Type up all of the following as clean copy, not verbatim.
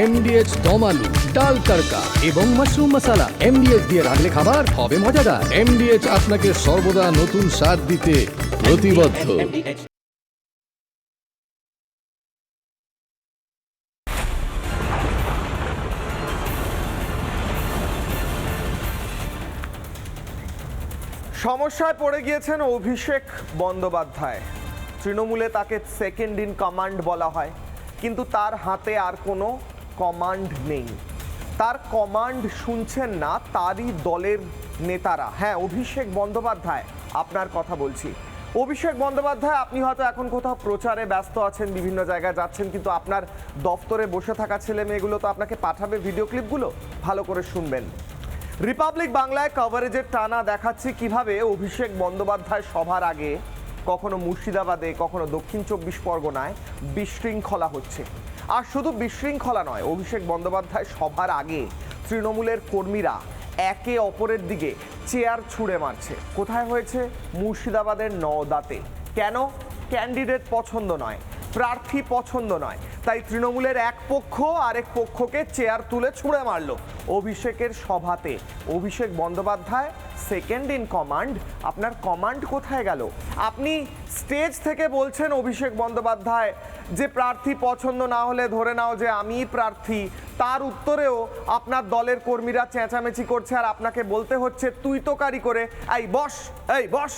এমডিএচ দম আলু, ডাল তড়কা এবং মাশরুম মশলা। এমডিএচ দিয়ে রাঁধলে খাবার হবে মজাদার। এমডিএচ আপনাকে সর্বদা নতুন স্বাদ দিতে প্রতিবদ্ধ। সমস্যায় পড়ে গিয়েছেন অভিষেক বন্দ্যোপাধ্যায়। তৃণমূলে তাকে সেকেন্ড ইন কমান্ড বলা হয়, কিন্তু তার হাতে আর কোনো কমান্ড নেই। তার কমান্ড শুনছেন না তারই দলের নেতারা। হ্যাঁ, অভিষেক বন্দ্যোপাধ্যায়, আপনার কথা বলছি। অভিষেক বন্দ্যোপাধ্যায়, আপনি হয়তো এখন কোথাও প্রচারে ব্যস্ত আছেন, বিভিন্ন জায়গায় যাচ্ছেন, কিন্তু আপনার দপ্তরে বসে থাকা ছেলে মেয়েগুলো তো আপনাকে পাঠাবে ভিডিও ক্লিপগুলো। ভালো করে শুনবেন। রিপাবলিক বাংলায় কভারেজের টানা দেখাচ্ছি কিভাবে অভিষেক বন্দ্যোপাধ্যায় সভার আগে কখনো মুর্শিদাবাদে, কখনো দক্ষিণ 24 পরগনায় বিশৃঙ্খলা হচ্ছে। আর শুধু বিশৃঙ্খলা নয়, অভিষেক বন্দ্যোপাধ্যায় সভার আগে তৃণমূলের কর্মীরা একে অপরের দিকে চেয়ার ছুঁড়ে মারছে। কোথায় হয়েছে? মুর্শিদাবাদের নওদাতে। কেন? ক্যান্ডিডেট পছন্দ নয়, প্রার্থী পছন্দ নয়, তাই তৃণমূলের এক পক্ষ আরেক পক্ষকে চেয়ার তুলে ছুঁড়ে মারল অভিষেকের সভাতে। Abhishek Bandyopadhyay second in command. আপনার কমান্ড কোথায় গেল? আপনি স্টেজ থেকে বলছেন অভিষেক বন্দ্যোপাধ্যায় যে প্রার্থী পছন্দ না হলে ধরে নাও যে আমিই প্রার্থী, তার উত্তরেও আপনার দলের কর্মীরা চেঁচামেচি করছে আর আপনাকে বলতে হচ্ছে তুই তোকারি করে এই বস, এই বস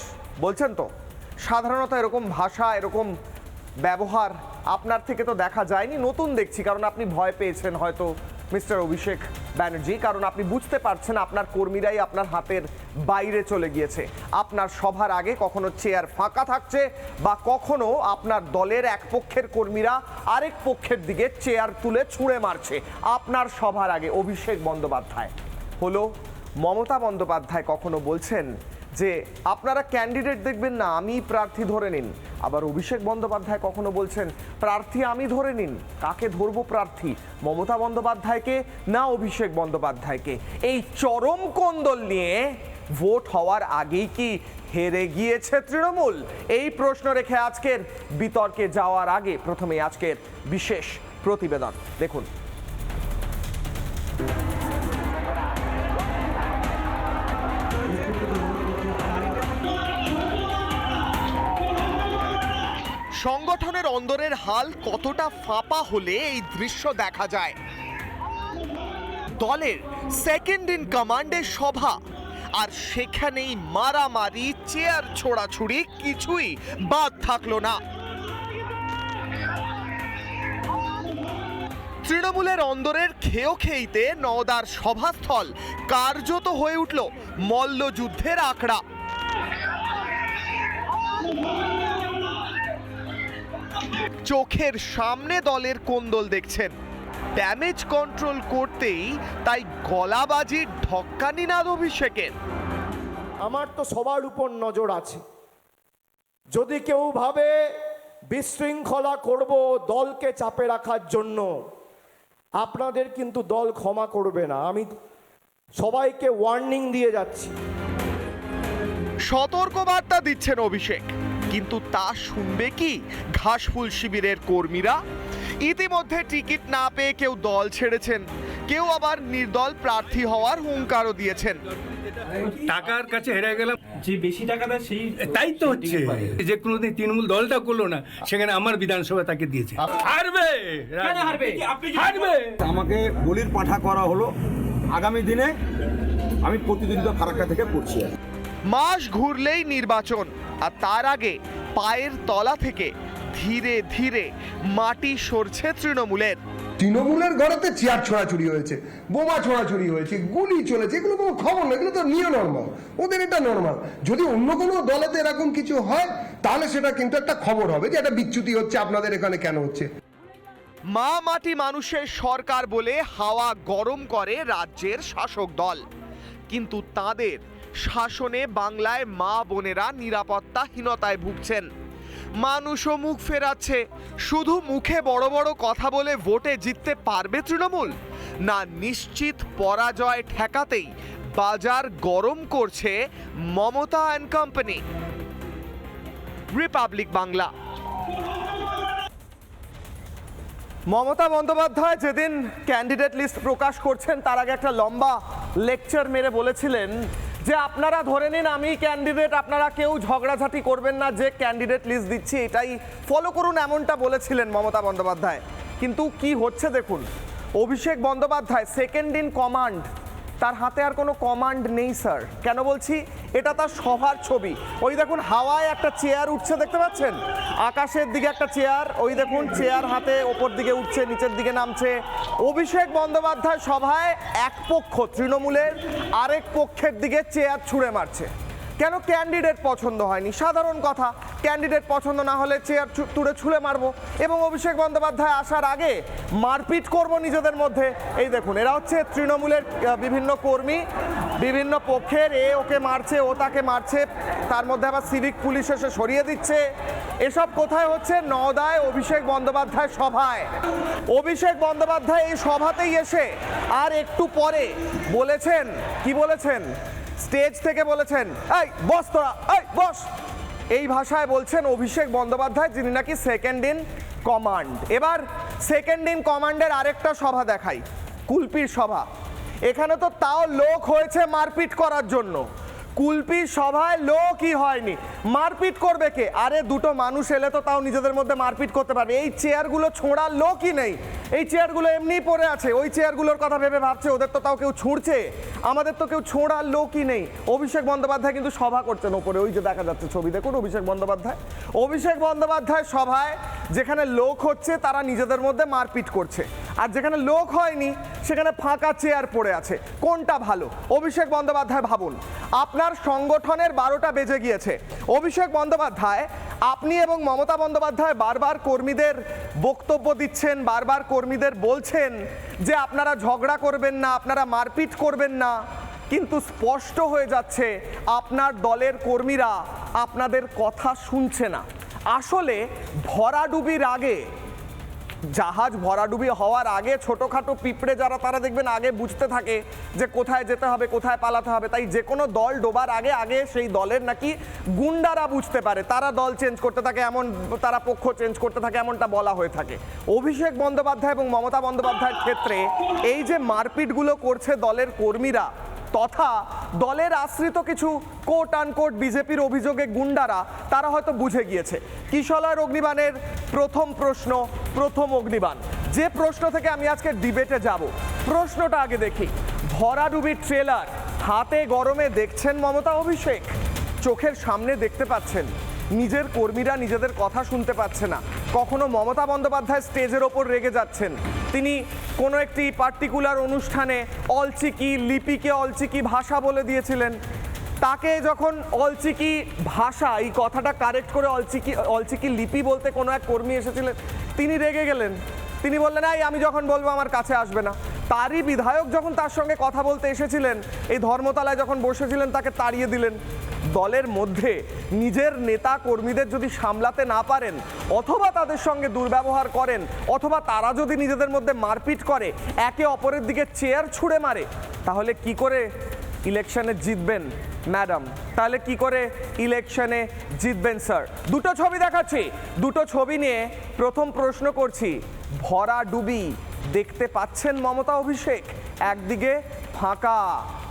বলছেন। তো সাধারণত এরকম ভাষা, এরকম ব্যবহার আপনার থেকে তো দেখা যায়নি, নতুন দেখছি। কারণ আপনি ভয় পেয়েছেন হয়তো মিস্টার অভিষেক ব্যানার্জি, কারণ আপনি বুঝতে পারছেন আপনার কর্মীরাই আপনার হাতের বাইরে চলে গিয়েছে। আপনার সভার আগে কখনো চেয়ার ফাঁকা থাকছে, বা কখনো আপনার দলের এক পক্ষের কর্মীরা আরেক পক্ষের দিকে চেয়ার তুলে ছুঁড়ে মারছে আপনার সভার আগে। অভিষেক বন্দ্যোপাধ্যায় হলো মমতা বন্দ্যোপাধ্যায় কখনো বলছেন যে আপনারা ক্যান্ডিডেট দেখবেন না, আমি প্রার্থী ধরে নিন। আবার অভিষেক বন্দ্যোপাধ্যায় কখনো বলছেন প্রার্থী আমি ধরে নিন। কাকে ধরবো প্রার্থী? মমতা বন্দ্যোপাধ্যায়কে না অভিষেক বন্দ্যোপাধ্যায়কে? এই চরম কোন্দল নিয়ে ভোট হওয়ার আগেই কি হেরে গিয়েছে তৃণমূল? এই প্রশ্ন রেখে আজকের বিতর্কে যাওয়ার আগে প্রথমে আজকের বিশেষ প্রতিবেদন দেখুন। সংগঠনের অন্দরের হাল কতটা ফাঁপা হলে এই দৃশ্য দেখা যায়। দলের সেকেন্ড ইন কমান্ডের সভা, আর সেখানেই মারামারি, চেয়ার ছোড়াছুড়ি, কিছুই বাদ থাকলো না। তৃণমূলের অন্দরের খেয়েতে নওদার সভাস্থল কার্যত হয়ে উঠল মল্লযুদ্ধের আখড়া। চোখের সামনে দলের কোন্দল দেখছেন। ড্যামেজ কন্ট্রোল করতেই তাই গলাবাজির ঢক্কানিনাদ অভিষেকের। আমার তো সবার উপর নজর আছে। যদি কেউ ভাবে বিশৃঙ্খলা করব দলকে চাপে রাখার জন্য, আপনাদের কিন্তু দল ক্ষমা করবে না। আমি সবাইকে ওয়ার্নিং দিয়ে যাচ্ছি। সতর্কবার্তা দিচ্ছেন অভিষেক, কিন্তু তা শুনবে কি ঘাসফুল শিবিরের কর্মীরা? ইতিমধ্যে টিকিট না পেয়ে কেউ দল ছেড়েছেন, কেউ আবার নির্দল প্রার্থী হওয়ার হুঙ্কারও দিয়েছেন। টাকার কাছে হেরে গেলাম, যে বেশি টাকা দেয় সেই তাই তো হচ্ছে। যে কোনোদিন তৃণমূল দলটা করলো না, সেখানে আমার বিধানসভা তাকে দিয়েছে। হারবে, হারবে। আমাকে বলির পাঠা করা হলো। আগামী দিনে আমি প্রতিদ্বন্দ্বিতা ফারাক্কা থেকে করছি। মাস ঘুরলেই নির্বাচন, আর তার আগে পায়ের তলা থেকে ধীরে ধীরে মাটি সরছে তৃণমূলের। তৃণমূলের ঘরেতে চেয়ার ছোড়াছুড়ি হয়েছে, বোমা ছোড়াছুড়ি হয়েছে, গুলি চলেছে, এগুলো কোনো খবর না, এগুলো তো নিয়ে নর্মাল, ওদের এটা নর্মাল। যদি অন্য কোনো দলেতে এরকম কিছু হয় তাহলে সেটা কিন্তু একটা খবর হবে যে একটা বিচ্যুতি হচ্ছে, আপনাদের এখানে কেন হচ্ছে। মা মাটি মানুষের সরকার বলে হাওয়া গরম করে রাজ্যের শাসক দল, কিন্তু তাদের শাসনে বাংলায় মা বোনেরা নিরাপত্তাহীনতায় ভুগছেন। মানুষও মুখ ফেরাচ্ছে। শুধু মুখে বড় বড় কথা বলে ভোটে জিততে পারবে তৃণমূল? না নিশ্চিত পরাজয় ঠেকাতেই বাজার গরম করছে Mamata and company. Republic Bangla. Mamata Bandyopadhyay যেদিন ক্যান্ডিডেট লিস্ট প্রকাশ করছেন তার আগে একটা লম্বা লেকচার মেরে বলেছিলেন যে আপনারা ধরে নিন আমি ক্যান্ডিডেট, আপনারা কেউ ঝগড়াঝাটি করবেন না, যে ক্যান্ডিডেট লিস্ট দিচ্ছি এটাই ফলো করুন, এমনটা বলেছিলেন মমতা বন্দ্যোপাধ্যায়। কিন্তু কি হচ্ছে দেখুন, Abhishek Bandyopadhyay second in command, তার হাতে আর কোনো কমান্ড নেই স্যার। কেন বলছি? এটা তার সভার ছবি। ওই দেখুন হাওয়ায় একটা চেয়ার উঠছে, দেখতে পাচ্ছেন? আকাশের দিকে একটা চেয়ার, ওই দেখুন চেয়ার হাতে ওপর দিকে উঠছে, নিচের দিকে নামছে। অভিষেক বন্দ্যোপাধ্যায় সভায় এক পক্ষ তৃণমূলের, আরেক পক্ষের দিকে চেয়ার ছুঁড়ে মারছে। কেন? ক্যান্ডিডেট পছন্দ হয়নি, সাধারণ কথা। ক্যান্ডিডেট পছন্দ না হলে চেয়ার তুলে ছুঁড়ে মারবো, এবং অভিষেক বন্দ্যোপাধ্যায় আসার আগে মারপিট করব নিজেদের মধ্যে। এই দেখুন, এরা হচ্ছে তৃণমূলের বিভিন্ন কর্মী, বিভিন্ন পক্ষের, এ ওকে মারছে, ও তাকে মারছে, তার মধ্যে আবার সিভিক পুলিশ এসে সরিয়ে দিচ্ছে। এসব কোথায় হচ্ছে? নওদায় অভিষেক বন্দ্যোপাধ্যায় সভায়। অভিষেক বন্দ্যোপাধ্যায় এই সভাতেই এসে আর একটু পরে বলেছেন, কি বলেছেন? স্টেজ থেকে বলেছেন, এই বস তোরা, এই বস, এই ভাষায় বলছেন অভিষেক বন্দ্যোপাধ্যায়, যিনি নাকি সেকেন্ড ইন কমান্ড। এবার সেকেন্ড ইন কমান্ডের আরেকটা সভা দেখাই, কুলপির সভা। এখানে তো তাও লোক হয়েছে মারপিট করার জন্য। কুলপির সভায় লোকই হয়নি, মারপিট করবে কে? আরে দুটো মানুষ এলে তো তাও নিজেদের মধ্যে মারপিট করতে পারবে। এই চেয়ারগুলো ছোঁড়ার লোকই নেই, এই চেয়ারগুলো এমনিই পড়ে আছে। ওই চেয়ারগুলোর কথা ভেবে ভাবছে ওদের তো তাও কেউ ছুঁড়ছে, আমাদের তো কেউ ছোঁড়ার লোকই নেই। অভিষেক বন্দ্যোপাধ্যায় কিন্তু সভা করছেন ওপরে, ওই যে দেখা যাচ্ছে ছবি, দেখুন অভিষেক বন্দ্যোপাধ্যায়। অভিষেক বন্দ্যোপাধ্যায় সভায় যেখানে লোক হচ্ছে তারা নিজেদের মধ্যে মারপিট করছে, আর যেখানে লোক হয়নি সেখানে ফাঁকা চেয়ার পড়ে আছে। কোনটা ভালো? অভিষেক বন্দ্যোপাধ্যায় ভাবুন, আপনার সংগঠনের 12টা বেজে গিয়েছে। অভিষেক বন্দ্যোপাধ্যায়, আপনি এবং মমতা বন্দ্যোপাধ্যায় বারবার কর্মীদের বক্তব্য দিচ্ছেন, বারবার কর্মীদের বলছেন যে আপনারা ঝগড়া করবেন না, আপনারা মারপিট করবেন না, কিন্তু স্পষ্ট হয়ে যাচ্ছে আপনার দলের কর্মীরা আপনাদের কথা শুনছে না। আসলে ভরাডুবির আগে, জাহাজ ভরাডুবি হওয়ার আগে ছোটোখাটো পিঁপড়ে যারা, তারা দেখবেন আগে বুঝতে থাকে যে কোথায় যেতে হবে, কোথায় পালাতে হবে। তাই যে কোনো দল ডোবার আগে আগে সেই দলের নাকি গুন্ডারা বুঝতে পারে, তারা দল চেঞ্জ করতে থাকে, এমন তারা পক্ষ চেঞ্জ করতে থাকে, এমনটা বলা হয়ে থাকে। অভিষেক বন্দ্যোপাধ্যায় এবং মমতা বন্দ্যোপাধ্যায়ের ক্ষেত্রে এই যে মারপিটগুলো করছে দলের কর্মীরা তথা দলের আশ্রিত কিছু কোট আনকোট বিজেপির অভিযোগে গুন্ডারা, তারা হয়তো বুঝে গিয়েছে। কিশলয়ের অগ্নিবাণের প্রথম প্রশ্ন, প্রথম অগ্নিবাণ, যে প্রশ্ন থেকে আমি আজকে ডিবেটে যাব, প্রশ্নটা আগে দেখি। ভরাডুবির ট্রেলার হাতে গরমে দেখছেন মমতা অভিষেক, চোখের সামনে দেখতে পাচ্ছেন, নিজের কর্মীরা নিজেদের কথা শুনতে পাচ্ছে না। কখনো মমতা বন্দ্যোপাধ্যায় স্টেজের ওপর রেগে যাচ্ছেন, তিনি কোনো একটি পার্টিকুলার অনুষ্ঠানে অলচিকি লিপিকে অলচিকি ভাষা বলে দিয়েছিলেন, তাকে যখন অলচিকি ভাষা, এই কথাটা কারেক্ট করে অলচিকি লিপি বলতে কোনো এক কর্মী এসেছিলেন, তিনি রেগে গেলেন, তিনি বললেন এই আমি যখন বলবো আমার কাছে আসবে না। তারই বিধায়ক যখন তার সঙ্গে কথা বলতে এসেছিলেন, এই ধর্মতলায় যখন বসেছিলেন, তাকে তাড়িয়ে দিলেন। দলের মধ্যে নিজের নেতা কর্মীদের যদি সামলাতে না পারেন, অথবা তাদের সঙ্গে দুর্ব্যবহার করেন, অথবা তারা যদি নিজেদের মধ্যে মারপিট করে, একে অপরের দিকে চেয়ার ছুঁড়ে মারে, তাহলে কি করে ইলেকশনে জিতবেন ম্যাডাম? তাহলে কি করে ইলেকশনে জিতবেন স্যার? দুটো ছবি দেখাচ্ছি, দুটো ছবি নিয়ে প্রথম প্রশ্ন করছি। ভরাডুবি দেখতে পাচ্ছেন মমতা অভিষেক? একদিকে ফাঁকা,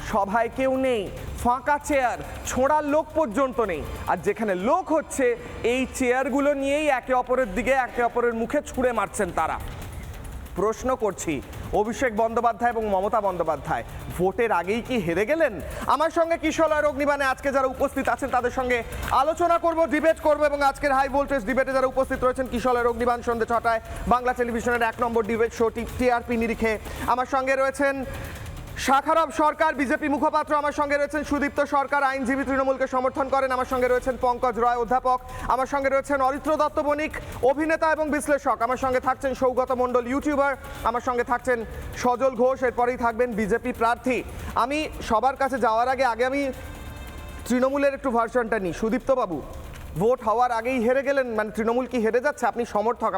সভায় কেউ নেই, ফাঁকা চেয়ার, ছোঁড়ার লোক পর্যন্ত নেই, আর যেখানে লোক হচ্ছে এই চেয়ারগুলো নিয়েই একে অপরের দিকে, একে অপরের মুখে ছুঁড়ে মারছেন তারা। প্রশ্ন করছি, অভিষেক বন্দ্যোপাধ্যায় এবং মমতা বন্দ্যোপাধ্যায় ভোটের আগেই কি হেরে গেলেন? আমার সঙ্গে কিশলয়ের অগ্নিবাণে আজকে যারা উপস্থিত আছেন তাদের সঙ্গে আলোচনা করব, ডিবেট করব, এবং আজকের হাই ভোল্টেজ ডিবেটে যারা উপস্থিত রয়েছেন, কিশলয়ের অগ্নিবাণ সন্ধ্যে 6টায় বাংলা টেলিভিশনের 1 নম্বর ডিবেট শো টিআরপি নিরিখে। আমার সঙ্গে রয়েছেন শাখারব সরকার, বিজেপি মুখপাত্র, আমার সঙ্গে রয়েছেন সুদীপ্ত সরকার, আইনজীবী, তৃণমূলকে সমর্থন করেন, আমার সঙ্গে রয়েছেন পঙ্কজ রয়, অধ্যাপক, আমার সঙ্গে রয়েছেন অরিত্র দত্ত বণিক, অভিনেতা এবং বিশ্লেষক, আমার সঙ্গে থাকছেন সৌগত মণ্ডল, ইউটিউবার, আমার সঙ্গে থাকছেন সজল ঘোষ, এরপরেই থাকবেন বিজেপি প্রার্থী। আমি সবার কাছে যাওয়ার আগে আমি তৃণমূলের একটু ভার্সনটা নিই। সুদীপ্ত বাবু, ভোট হওয়ার আগেই হেরে গেলেন, মানে তৃণমূল কি হেরে যাচ্ছে? আপনি সমর্থক,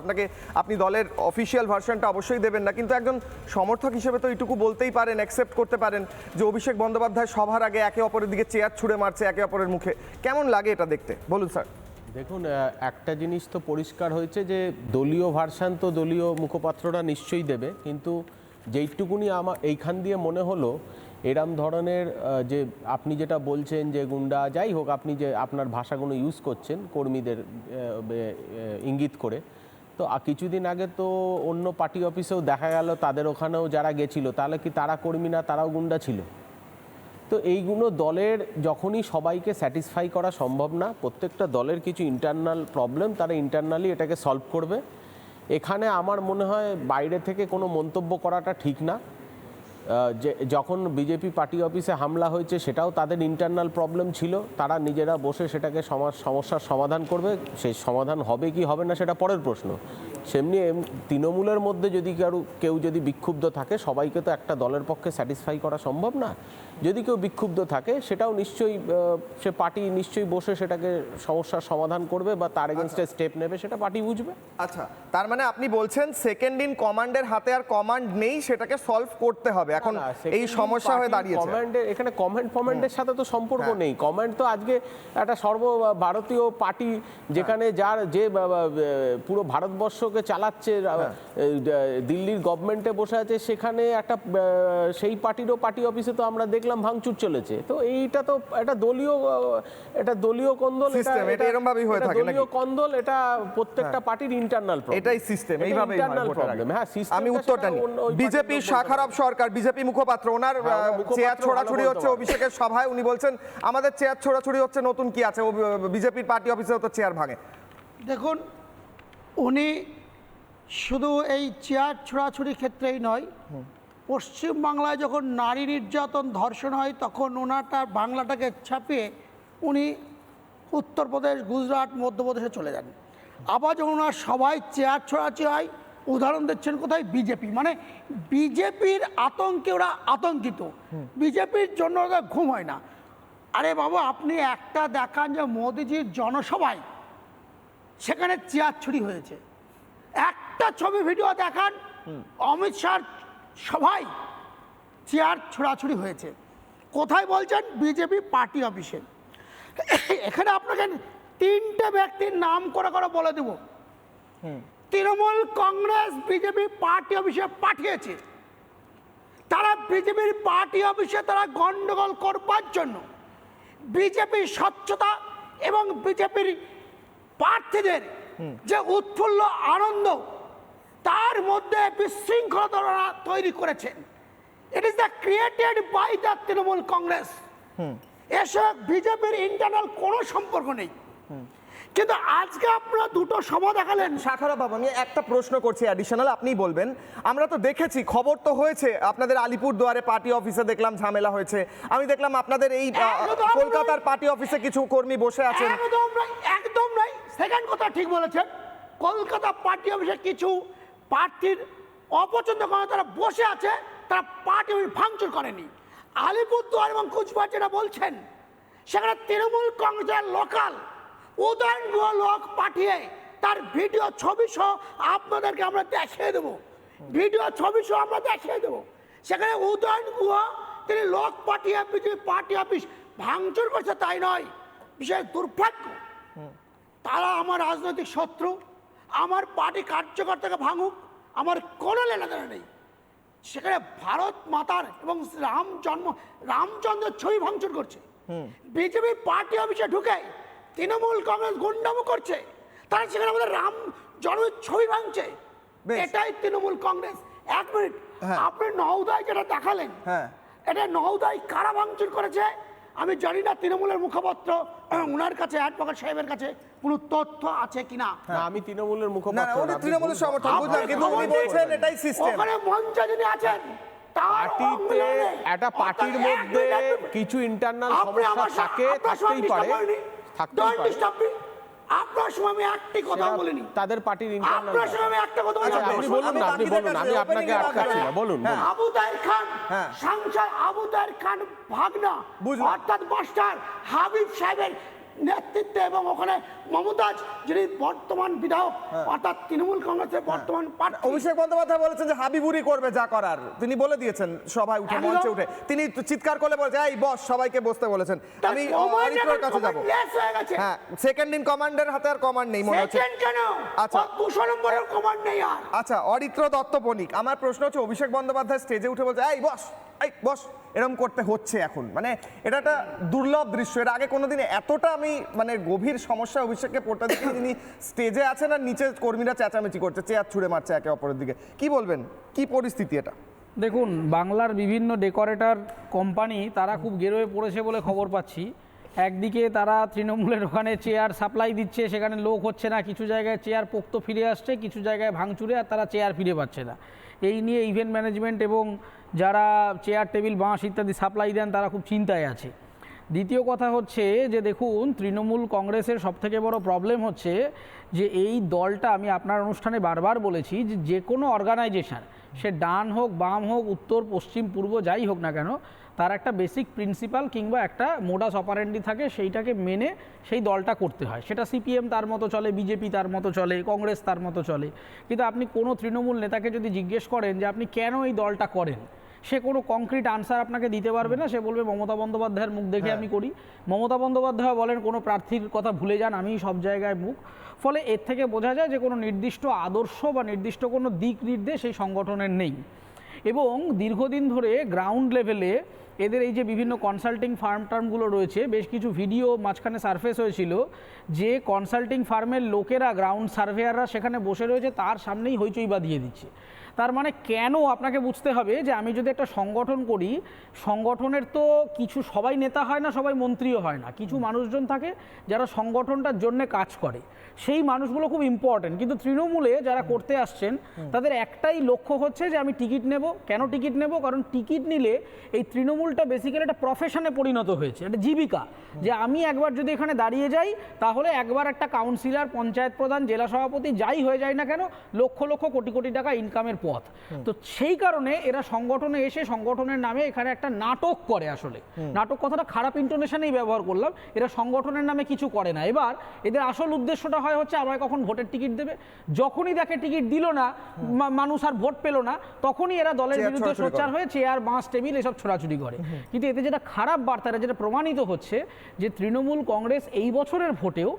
আপনি দলের অফিসিয়াল ভার্সনটা অবশ্যই দেবেন না, কিন্তু একজন সমর্থক হিসেবে তো এইটুকু বলতেই পারেন, অ্যাকসেপ্ট করতে পারেন যে অভিষেক বন্দ্যোপাধ্যায় সভার আগে একে অপরের দিকে চেয়ার ছুঁড়ে মারছে একে অপরের মুখে। কেমন লাগে এটা দেখতে, বলুন স্যার। দেখুন, একটা জিনিস তো পরিষ্কার হয়েছে যে দলীয় ভার্সান তো দলীয় মুখপাত্ররা নিশ্চয়ই দেবে, কিন্তু যেইটুকুনি আমার এইখান দিয়ে মনে হলো এরম ধরনের যে আপনি যেটা বলছেন যে গুন্ডা, যাই হোক আপনি যে আপনার ভাষাগুলো ইউজ করছেন কর্মীদের ইঙ্গিত করে, তো কিছুদিন আগে তো অন্য পার্টি অফিসেও দেখা গেল তাদের ওখানেও যারা গেছিল, তাহলে কি তারা কর্মী না, তারাও গুন্ডা ছিল? তো এইগুলো দলের যখনই সবাইকে স্যাটিসফাই করা সম্ভব না, প্রত্যেকটা দলের কিছু ইন্টারনাল প্রবলেম, তারা ইন্টারনালি এটাকে সলভ করবে। এখানে আমার মনে হয় বাইরে থেকে কোনো মন্তব্য করাটা ঠিক না। যে যখন বিজেপি পার্টি অফিসে হামলা হয়েছে সেটাও তাদের ইন্টারনাল প্রবলেম ছিল, তারা নিজেরা বসে সেটাকে সমস্যার সমাধান করবে। সেই সমাধান হবে কি হবে না সেটা পরের প্রশ্ন। সেমনি তৃণমূলের মধ্যে যদি কেউ যদি বিক্ষুব্ধ থাকে, সবাইকে তো একটা দলের পক্ষে স্যাটিসফাই করা সম্ভব না। যদি কেউ বিক্ষুব্ধ থাকে সেটাও নিশ্চয়ই সে পার্টি নিশ্চয়ই বসে সেটাকে সমস্যার সমাধান করবে বা তার এগেনস্টে স্টেপ নেবে, সেটা পার্টি বুঝবে। আচ্ছা, তার মানে আপনি বলছেন সেকেন্ড ইন কমান্ডের হাতে আর কমান্ড নেই, সেটাকে সলভ করতে হবে। এখন এই সমস্যা হয়ে দাঁড়িয়েছে। কমান্ডের এখানে কমান্ডের সাথে তো সম্পর্ক নেই। কমান্ড তো আজকে একটা সর্বভারতীয় পার্টি, যেখানে যে পুরো ভারতবর্ষকে চালাচ্ছে, দিল্লির গভর্নমেন্টে বসে আছে, সেখানে একটা সেই পার্টিরও পার্টি অফিসে তো আমরা দেখলাম ভাঙচুর চলেছে। তো এইটা তো একটা দলীয় কন্দল, এটা এরকম ভাবেই হয়ে থাকে নাকি? দলীয় কন্দল, এটা প্রত্যেকটা পার্টির ইন্টারনাল প্রবলেম। এটাই সিস্টেম, এইভাবেই হয় ভোটের আগে। হ্যাঁ, আমি উত্তরটা নিই। বিজেপি শাখারাব সরকার, বিজেপি মুখপাত্র, ওনার চেয়ার ছোড়াছুড়ি হচ্ছে অভিষেকের সভায়। উনি বলছেন আমাদের চেয়ার ছোড়াছুড়ি হচ্ছে, নতুন কি আছে? বিজেপির পার্টি অফিসেও তো চেয়ার ভাঙে। দেখুন, উনি শুধু এই চেয়ার ছোড়াছুড়ির ক্ষেত্রেই নয়, পশ্চিমবাংলায় যখন নারী নির্যাতন ধর্ষণ হয় তখন ওনাটা বাংলাটাকে ছাপিয়ে উনি উত্তরপ্রদেশ, গুজরাট, মধ্যপ্রদেশে চলে যান। আবার যখন ওনার সবাই চেয়ার ছোড়াছুড়ি হয়, উদাহরণ দিচ্ছেন কোথায়? বিজেপি। মানে বিজেপির আতঙ্কে ওরা আতঙ্কিত, বিজেপির জন্য ওরা ঘুম হয় না। আরে বাবা, আপনি একটা দেখান যে মোদিজির জনসভায় সেখানে চেয়ার ছুরি হয়েছে, একটা ছবি ভিডিও দেখান অমিত শাহ সভায় চেয়ার ছোড়াছুড়ি হয়েছে। কোথায় বলছেন? বিজেপি পার্টি অফিসে। এখানে আপনাকে তিনটে ব্যক্তির নাম করে বলে দেব। তৃণমূল কংগ্রেস বিজেপি পার্টি অফিসে পাঠিয়েছে, তারা বিজেপির পার্টি অফিসে তারা গন্ডগোল করবার জন্য বিজেপির স্বচ্ছতা এবং বিজেপির প্রার্থীদের যে উৎফুল্ল আনন্দ, তার মধ্যে বিশৃঙ্খলতা তৈরি করেছেন। It is the created by the Trinamool Congress. এসব বিজেপির ইন্টারনাল কোনো সম্পর্ক নেই। কিন্তু আজকে আপনারা দুটো সভা দেখালেন। শাখারাব বাবু, আমি একটা প্রশ্ন করছি অ্যাডিশনাল, আপনি বলবেন। আমরা তো দেখেছি, খবর তো হয়েছে, আপনাদের আলিপুরদুয়ারে পার্টি অফিসে দেখলাম ঝামেলা হয়েছে। আমি দেখলাম আপনাদের এই কলকাতার পার্টি অফিসে কিছু কর্মী বসে আছেন। একদম নয়। সেকেন্ড কথা ঠিক বলেছেন। কলকাতা পার্টি অফিসে কিছু প্রার্থীর অপছন্দ করে তারা বসে আছে, তারা পার্টি অফিস ভাঙচুর করেনি। আলিপুরদুয়ার এবং কুচবিহার যেটা বলছেন, সেখানে তৃণমূল কংগ্রেসের লোকাল উদয়ন গুহ লোক পাঠিয়ে তার ভিডিও ছবি সহ আপনাদেরকে আমরা দেখিয়ে দেবো। ভিডিও ছবি সহ আমরা দেখিয়ে দেবো। সেখানে উদয়ন গুহ তিনি লোক পাঠিয়ে বিজেপি পার্টি অফিস ভাঙচুর করছে, তাই নয়। বিশেষ দুর্ভাগ্য, তারা আমার রাজনৈতিক শত্রু, আমার পার্টি কার্যকর্তাকে ভাঙুক, আমার কোনো লেনাদেনা নেই। সেখানে ভারত মাতার এবং রামচন্দ্রের ছবি ভাঙচুর করছে। বিজেপি পার্টি অফিসে ঢুকে তৃণমূল কংগ্রেস গুন্ডামো করছে, তারা সেখানে আমাদের রাম জন্মের ছবি ভাঙছে। এটাই তৃণমূল কংগ্রেস। এক মিনিট, আপনি নওদায় যেটা দেখালেন, এটা নওদায় কারা ভাঙচুর করেছে আমি জানি না। তৃণমূলের মুখপাত্র, ওনার কাছে অ্যাডভোকেট সাহেবের কাছে কোনো তথ্য আছে কিনা? আমি তৃণমূলের মুখপাত্র, তৃণমূলের সমর্থক বুঝলাম, কিন্তু উনি বলছেন এটাই সিস্টেম। ওখানে মঞ্চে যিনি আছেন, পার্টিতে একটা পার্টির মধ্যে কিছু ইন্টারনাল সমস্যা থাকে, থাকতেই পারে। আপনার সময় আমি একটি কথা বলিনি, তাদের পার্টির ইন্টারনাল। আপনার সময় আমি একটা কথা বলিনি। আপনি বলুন না, আপনি বলুন, আমি আপনাকে আটকাচ্ছি না, বলুন। আবু তাহের খান, সাংসদ আবু তাহের খান ভাগনা, অর্থাৎ মাস্টার হাবিব সাহেবের নেতৃত্বে এবং ওখানে মমতাজ যিনি বর্তমান বিধায়ক অর্থাৎ তৃণমূল কংগ্রেসের বর্তমান প্রার্থী। অভিষেক বন্দ্যোপাধ্যায় বলেছেন যে হাবিবুরি করবে যা করার, তিনি বলে দিয়েছেন সভায় উঠে, মঞ্চে উঠে তিনি চিৎকার করলে বলেছে এই বস, সবাইকে বসতে বলেছেন। আমি অরিত্রর কাছে যাব। হ্যাঁ, সেকেন্ড ইন কমান্ডের হাতে আর কমান্ড নেই মনে হচ্ছে। আচ্ছা, 200 নম্বরের কমান্ড নেই আর। আচ্ছা, অরিত্র দত্ত বণিক, আমার প্রশ্ন হচ্ছে অভিষেক বন্দ্যোপাধ্যায় স্টেজে উঠে বলছে এই বস, এই বস, এরকম করতে হচ্ছে এখন, মানে এটা একটা দুর্লভ দৃশ্য। এর আগে কোনোদিন এতটা আমি মানে গভীর সমস্যা অভিষেককে পড়তে দেখি, তিনি স্টেজে আছেন আর নিচে কর্মীরা চেঁচামেচি করছে, চেয়ার ছুঁড়ে মারছে একে অপরের দিকে। কি বলবেন, কি পরিস্থিতি এটা? দেখুন, বাংলার বিভিন্ন ডেকোরেটর কোম্পানি তারা খুব গেরোয়ে পড়েছে বলে খবর পাচ্ছি। একদিকে তারা তৃণমূলের ওখানে চেয়ার সাপ্লাই দিচ্ছে, সেখানে লোক হচ্ছে না, কিছু জায়গায় চেয়ার পোক্ত ফিরে আসছে, কিছু জায়গায় ভাঙচুরে, আর তারা চেয়ার ফিরে পাচ্ছে না। এই নিয়ে ইভেন্ট ম্যানেজমেন্ট এবং যারা চেয়ার টেবিল বাঁশ ইত্যাদি সাপ্লাই দেন তারা খুব চিন্তায় আছে। দ্বিতীয় কথা হচ্ছে যে দেখুন, তৃণমূল কংগ্রেসের সবথেকে বড় প্রবলেম হচ্ছে যে এই দলটা, আমি আপনার অনুষ্ঠানে বারবার বলেছি যে কোনো অর্গানাইজেশন, সে ডান হোক বাম হোক উত্তর পশ্চিম পূর্ব যাই হোক না কেন, তার একটা বেসিক প্রিন্সিপাল কিংবা একটা মোডাস অপারেন্ডি থাকে, সেইটাকে মেনে সেই দলটা করতে হয়। সেটা সিপিএম তার মতো চলে, বিজেপি তার মতো চলে, কংগ্রেস তার মতো চলে। কিন্তু আপনি কোনো তৃণমূল নেতাকে যদি জিজ্ঞেস করেন যে আপনি কেন এই দলটা করেন, সে কোনো কংক্রিট আনসার আপনাকে দিতে পারবে না। সে বলবে মমতা বন্দ্যোপাধ্যায়ের মুখ দেখে আমি করি। মমতা বন্দ্যোপাধ্যায় বলেন কোনো প্রার্থীর কথা ভুলে যান, আমি সব জায়গায় মুখ। ফলে এর থেকে বোঝা যায় যে কোনো নির্দিষ্ট আদর্শ বা নির্দিষ্ট কোনো দিক নির্দেশ এই সংগঠনের নেই। এবং দীর্ঘদিন ধরে গ্রাউন্ড লেভেলে এদের এই যে বিভিন্ন কনসাল্টিং ফার্ম টার্মগুলো রয়েছে, বেশ কিছু ভিডিও মাঝখানে সারফেস হয়েছিল যে কনসাল্টিং ফার্মের লোকেরা, গ্রাউন্ড সার্ভেয়াররা সেখানে বসে রয়েছে, তার সামনেই হইচই বাঁধিয়ে দিচ্ছে। তার মানে কেন, আপনাকে বুঝতে হবে যে আমি যদি একটা সংগঠন করি, সংগঠনের তো কিছু সবাই নেতা হয় না, সবাই মন্ত্রীও হয় না, কিছু মানুষজন থাকে যারা সংগঠনটার জন্য কাজ করে, সেই মানুষগুলো খুব ইম্পর্টেন্ট। কিন্তু তৃণমূলে যারা করতে আসছেন তাদের একটাই লক্ষ্য হচ্ছে যে আমি টিকিট নেব। কেন টিকিট নেব? কারণ টিকিট নিলে এই তৃণমূলটা বেসিক্যালি একটা প্রফেশনে পরিণত হয়েছে, একটা জীবিকা। যে আমি একবার যদি এখানে দাঁড়িয়ে যাই তাহলে একবার একটা কাউন্সিলর, পঞ্চায়েত প্রধান, জেলা সভাপতি যাই হয়ে যায় না কেন, লক্ষ লক্ষ কোটি কোটি টাকা ইনকামের পথ। তো সেই কারণে এরা সংগঠনে এসে সংগঠনের নামে এখানে একটা নাটক করে। আসলে নাটক কথাটা খারাপ ইন্টোনেশনেই ব্যবহার করলাম, এরা সংগঠনের নামে কিছু করে না। এবার এদের আসল উদ্দেশ্যটা হয় হচ্ছে আমায় কখন ভোটের টিকিট দেবে। যখনই দেখে টিকিট দিল না, মানুষ আর ভোট পেল না, তখনই এরা দলের বিরুদ্ধে সোচ্চার হয়ে চেয়ার বাঁশ টেবিল এসব ছোড়াছুড়ি করে। কিন্তু এতে যেটা খারাপ বার্তা, যেটা প্রমাণিত হচ্ছে যে তৃণমূল কংগ্রেস এই বছরের ভোটেও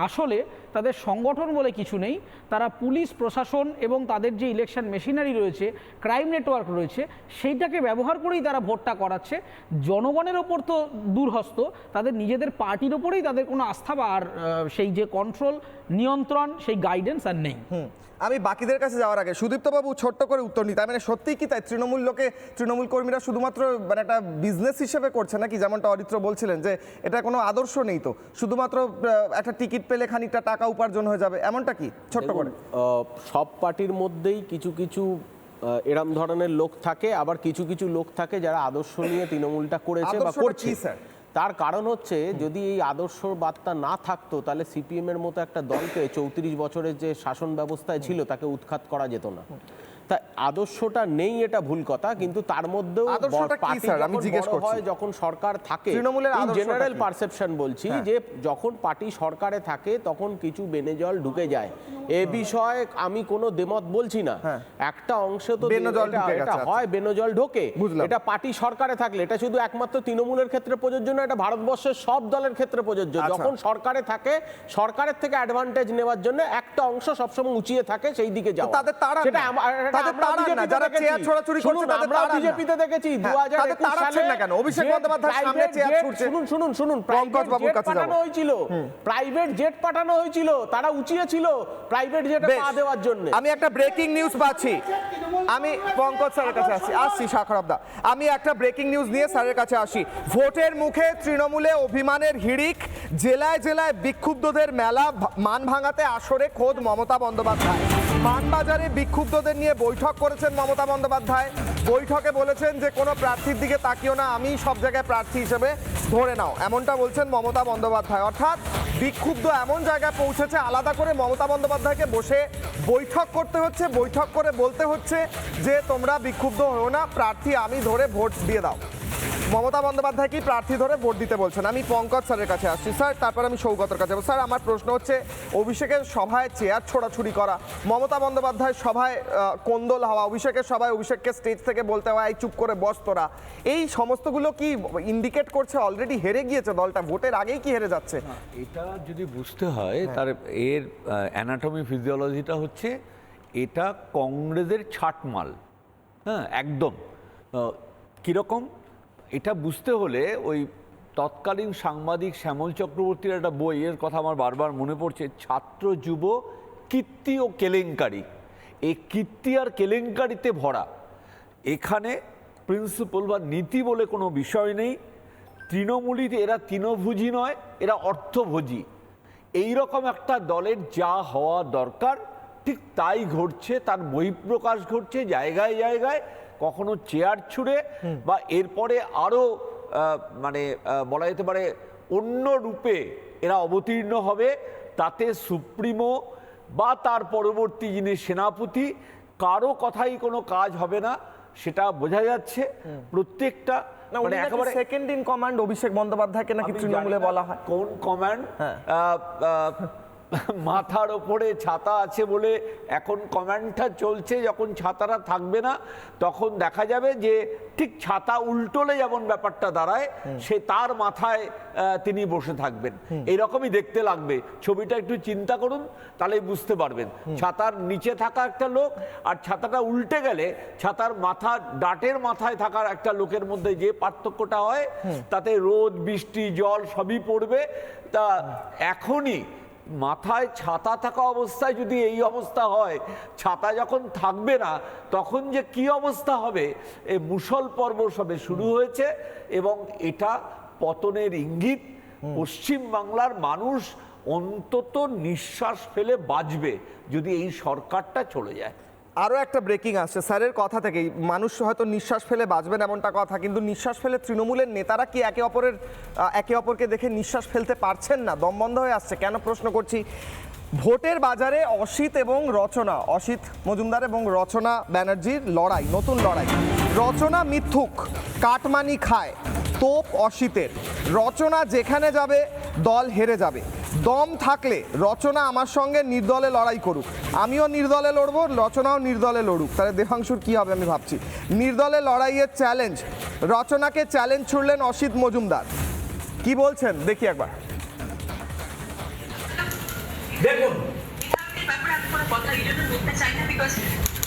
আসলে তাদের সংগঠন বলে কিছু নেই। তারা পুলিশ প্রশাসন এবং তাদের যে ইলেকশন মেশিনারি রয়েছে, ক্রাইম নেটওয়ার্ক রয়েছে, সেইটাকে ব্যবহার করেই তারা ভোটটা করাচ্ছে। জনগণের ওপর তো দূরহস্ত, তাদের নিজেদের পার্টির ওপরেই তাদের কোনো আস্থা বা আর সেই যে কন্ট্রোল, নিয়ন্ত্রণ, সেই গাইডেন্স আর নেই। আমি বাকিদের কাছে যাওয়ার আগে সুদীপ্তবাবু ছোট্ট করে উত্তর নিতে, মানে সত্যিই কি তাই তৃণমূল কর্মীরা শুধুমাত্র মানে একটা বিজনেস হিসেবে করছে নাকি? যেমনটা অরিত্র বলছিলেন যে এটা কোনো আদর্শ নেই, তো শুধুমাত্র একটা টিকিট পেলে খানিকটা টাকা উপার্জন হয়ে যাবে, এমনটা কি? ছোট্ট করে। সব পার্টির মধ্যেই কিছু কিছু এরম ধরনের লোক থাকে, আবার কিছু কিছু লোক থাকে যারা আদর্শ নিয়ে তৃণমূলটা করেছে বা করছে। তার কারণ হচ্ছে যদি এই আদর্শ বার্তা না থাকতো তাহলে সিপিএম এর মতো একটা দলকে 34 বছরের যে শাসন ব্যবস্থায় ছিল তাকে উৎখাত করা যেত না। তা আদর্শটা নেই এটা ভুল কথা, কিন্তু তার মধ্যেও যখন সরকার থাকে, জেনারেল পারসেপশন বলছি যে যখন পার্টি সরকারে থাকে তখন কিছু বেনেজল ঢুকে যায়। এ বিষয়ে আমি কোনো দ্বিমত বলছি না, একটা অংশে তো এটা হয়, বেনজল ঢোকে। এটা পার্টি সরকারে থাকলে, এটা শুধু একমাত্র তৃণমূলের ক্ষেত্রে প্রযোজ্য না, এটা ভারতবর্ষের সব দলের ক্ষেত্রে প্রযোজ্য। যখন সরকারে থাকে, সরকারের থেকে অ্যাডভান্টেজ নেওয়ার জন্য একটা অংশ সবসময় উঁচিয়ে থাকে সেই দিকে যাওয়া। সেটা বিজেপিতে দেখেছি 2021 সালে প্রাইভেট জেট পাঠানো হয়েছিল, তারা উঁচিয়ে ছিল প্রাইভেট জেটে পা দেওয়ার জন্য। আমি একটা ব্রেকিং নিউজ পাচ্ছি, আমি পঙ্কজ স্যারের কাছে আসছি সাখরবদা, আমি একটা ব্রেকিং নিউজ নিয়ে স্যারের কাছে আসি। ভোটের মুখে তৃণমূলে অভিমানের হিড়িক, জেলায় জেলায় বিক্ষুব্ধদের মেলা, মান ভাঙাতে আসরে খোদ মমতা বন্দ্যোপাধ্যায়। মানবাজারে বিক্ষুব্ধদের নিয়ে বৈঠক করেছেন মমতা বন্দ্যোপাধ্যায়। বৈঠকে বলেছেন যে কোনো প্রার্থীর দিকে তাকিও না, আমি সব জায়গায় প্রার্থী হিসেবে ধরে নাও, এমনটা বলছেন মমতা বন্দ্যোপাধ্যায়। অর্থাৎ বিক্ষুব্ধ এমন জায়গায় পৌঁছেছে, আলাদা করে মমতা বন্দ্যোপাধ্যায়কে বসে বৈঠক করতে হচ্ছে, বৈঠক করে বলতে হচ্ছে যে তোমরা বিক্ষুব্ধ হও না, প্রার্থী আমি ধরে ভোট দিয়ে দাও। মমতা বন্দ্যোপাধ্যায় কি প্রার্থী ধরে ভোট দিতে বলছেন? আমি পঙ্কজ স্যারের কাছে আসছি স্যার, তারপর আমি সৌগতের কাছে যাবো। স্যার, আমার প্রশ্ন হচ্ছে, অভিষেকের সভায় চেয়ার ছোড়াছুড়ি করা, মমতা বন্দ্যোপাধ্যায়ের সভায় কোন্দল হওয়া, অভিষেকের সভায় অভিষেককে স্টেজ থেকে বলতে হয় চুপ করে বস তোরা, এই সমস্তগুলো কি ইন্ডিকেট করছে অলরেডি হেরে গিয়েছে দলটা, ভোটের আগেই কি হেরে যাচ্ছে? এটা যদি বুঝতে হয় তার এর অ্যানাটমি ফিজিওলজিটা হচ্ছে এটা কংগ্রেসের ছাটমাল, হ্যাঁ একদম। কীরকম এটা বুঝতে হলে ওই তৎকালীন সাংবাদিক শ্যামল চক্রবর্তীর একটা বইয়ের কথা আমার বারবার মনে পড়ছে, ছাত্র যুব কীর্তি ও কেলেঙ্কারি। এই কীর্তি আর কেলেঙ্কারিতে ভরা, এখানে প্রিন্সিপাল বা নীতি বলে কোনো বিষয় নেই। তৃণমূলীতে এরা তৃণভোজী নয়, এরা অর্থভোজী। এইরকম একটা দলের যা হওয়া দরকার ঠিক তাই ঘটছে, তার বহিঃপ্রকাশ ঘটছে জায়গায় জায়গায়, কখনো চেয়ার ছুঁড়ে বা এরপরে আরও মানে বলা যেতে পারে অন্য রূপে এরা অবতীর্ণ হবে। তাতে সুপ্রিমো বা তার পরবর্তী যিনি সেনাপতি কারো কথাই কোনো কাজ হবে না, সেটা বোঝা যাচ্ছে। প্রত্যেকটা মানে একেবারে সেকেন্ড ইন কমান্ড অভিষেক বন্দ্যোপাধ্যায়কে নাকি তৃণমূলে বলা হয়। কোন কমান্ড? মাথার ওপরে ছাতা আছে বলে এখন কমান্ডটা চলছে, যখন ছাতাটা থাকবে না তখন দেখা যাবে যে ঠিক ছাতা উল্টোলে যেমন ব্যাপারটা দাঁড়ায়, সে তার মাথায় তিনি বসে থাকবেন, এইরকমই দেখতে লাগবে। ছবিটা একটু চিন্তা করুন, তাহলে বুঝতে পারবেন। ছাতার নিচে থাকা একটা লোক আর ছাতাটা উল্টে গেলে ছাতার মাথা ডাটের মাথায় থাকার একটা লোকের মধ্যে যে পার্থক্যটা হয়, তাতে রোদ বৃষ্টি জল সবই পড়বে। তা এখনই মাথায় ছাতা থাকা অবস্থায় যদি এই অবস্থা হয়, ছাতা যখন থাকবে না তখন যে কি অবস্থা হবে, এই মুষল পর্ব সবে শুরু হয়েছে এবং এটা পতনের ইঙ্গিত। পশ্চিম বাংলার মানুষ অন্তত নিঃশ্বাস ফেলে বাঁচবে যদি এই সরকারটা চলে যায়। আরও একটা ব্রেকিং আসছে স্যারের কথা থেকেই, মানুষ হয়তো নিঃশ্বাস ফেলে বাঁচবেন এমনটা কথা, কিন্তু নিঃশ্বাস ফেলে তৃণমূলের নেতারা কি একে অপরকে দেখে নিঃশ্বাস ফেলতে পারছেন না, দম বন্ধ হয়ে আসছে? কেন প্রশ্ন করছি, ভোটের বাজারে অসিত মজুমদার এবং রচনা ব্যানার্জির লড়াই, নতুন লড়াই। রচনা মিথ্যুক, কাটমানি খায়, তোপ অসিতের। রচনা যেখানে যাবে দল হেরে যাবে। দম থাকলে রচনা আমার সঙ্গে নির্দলে লড়াই করুক, আমিও নির্দলে লড়বো, রচনাও নির্দলে লড়ুক। তাহলে দেবাংশুর কি হবে আমি ভাবছি। নির্দলে লড়াইয়ের চ্যালেঞ্জ, রচনাকে চ্যালেঞ্জ ছুড়লেন অসিত মজুমদার। কি বলছেন দেখি একবার। দেখুন, কথা এই জন্য বলতে চাই না, বিকজ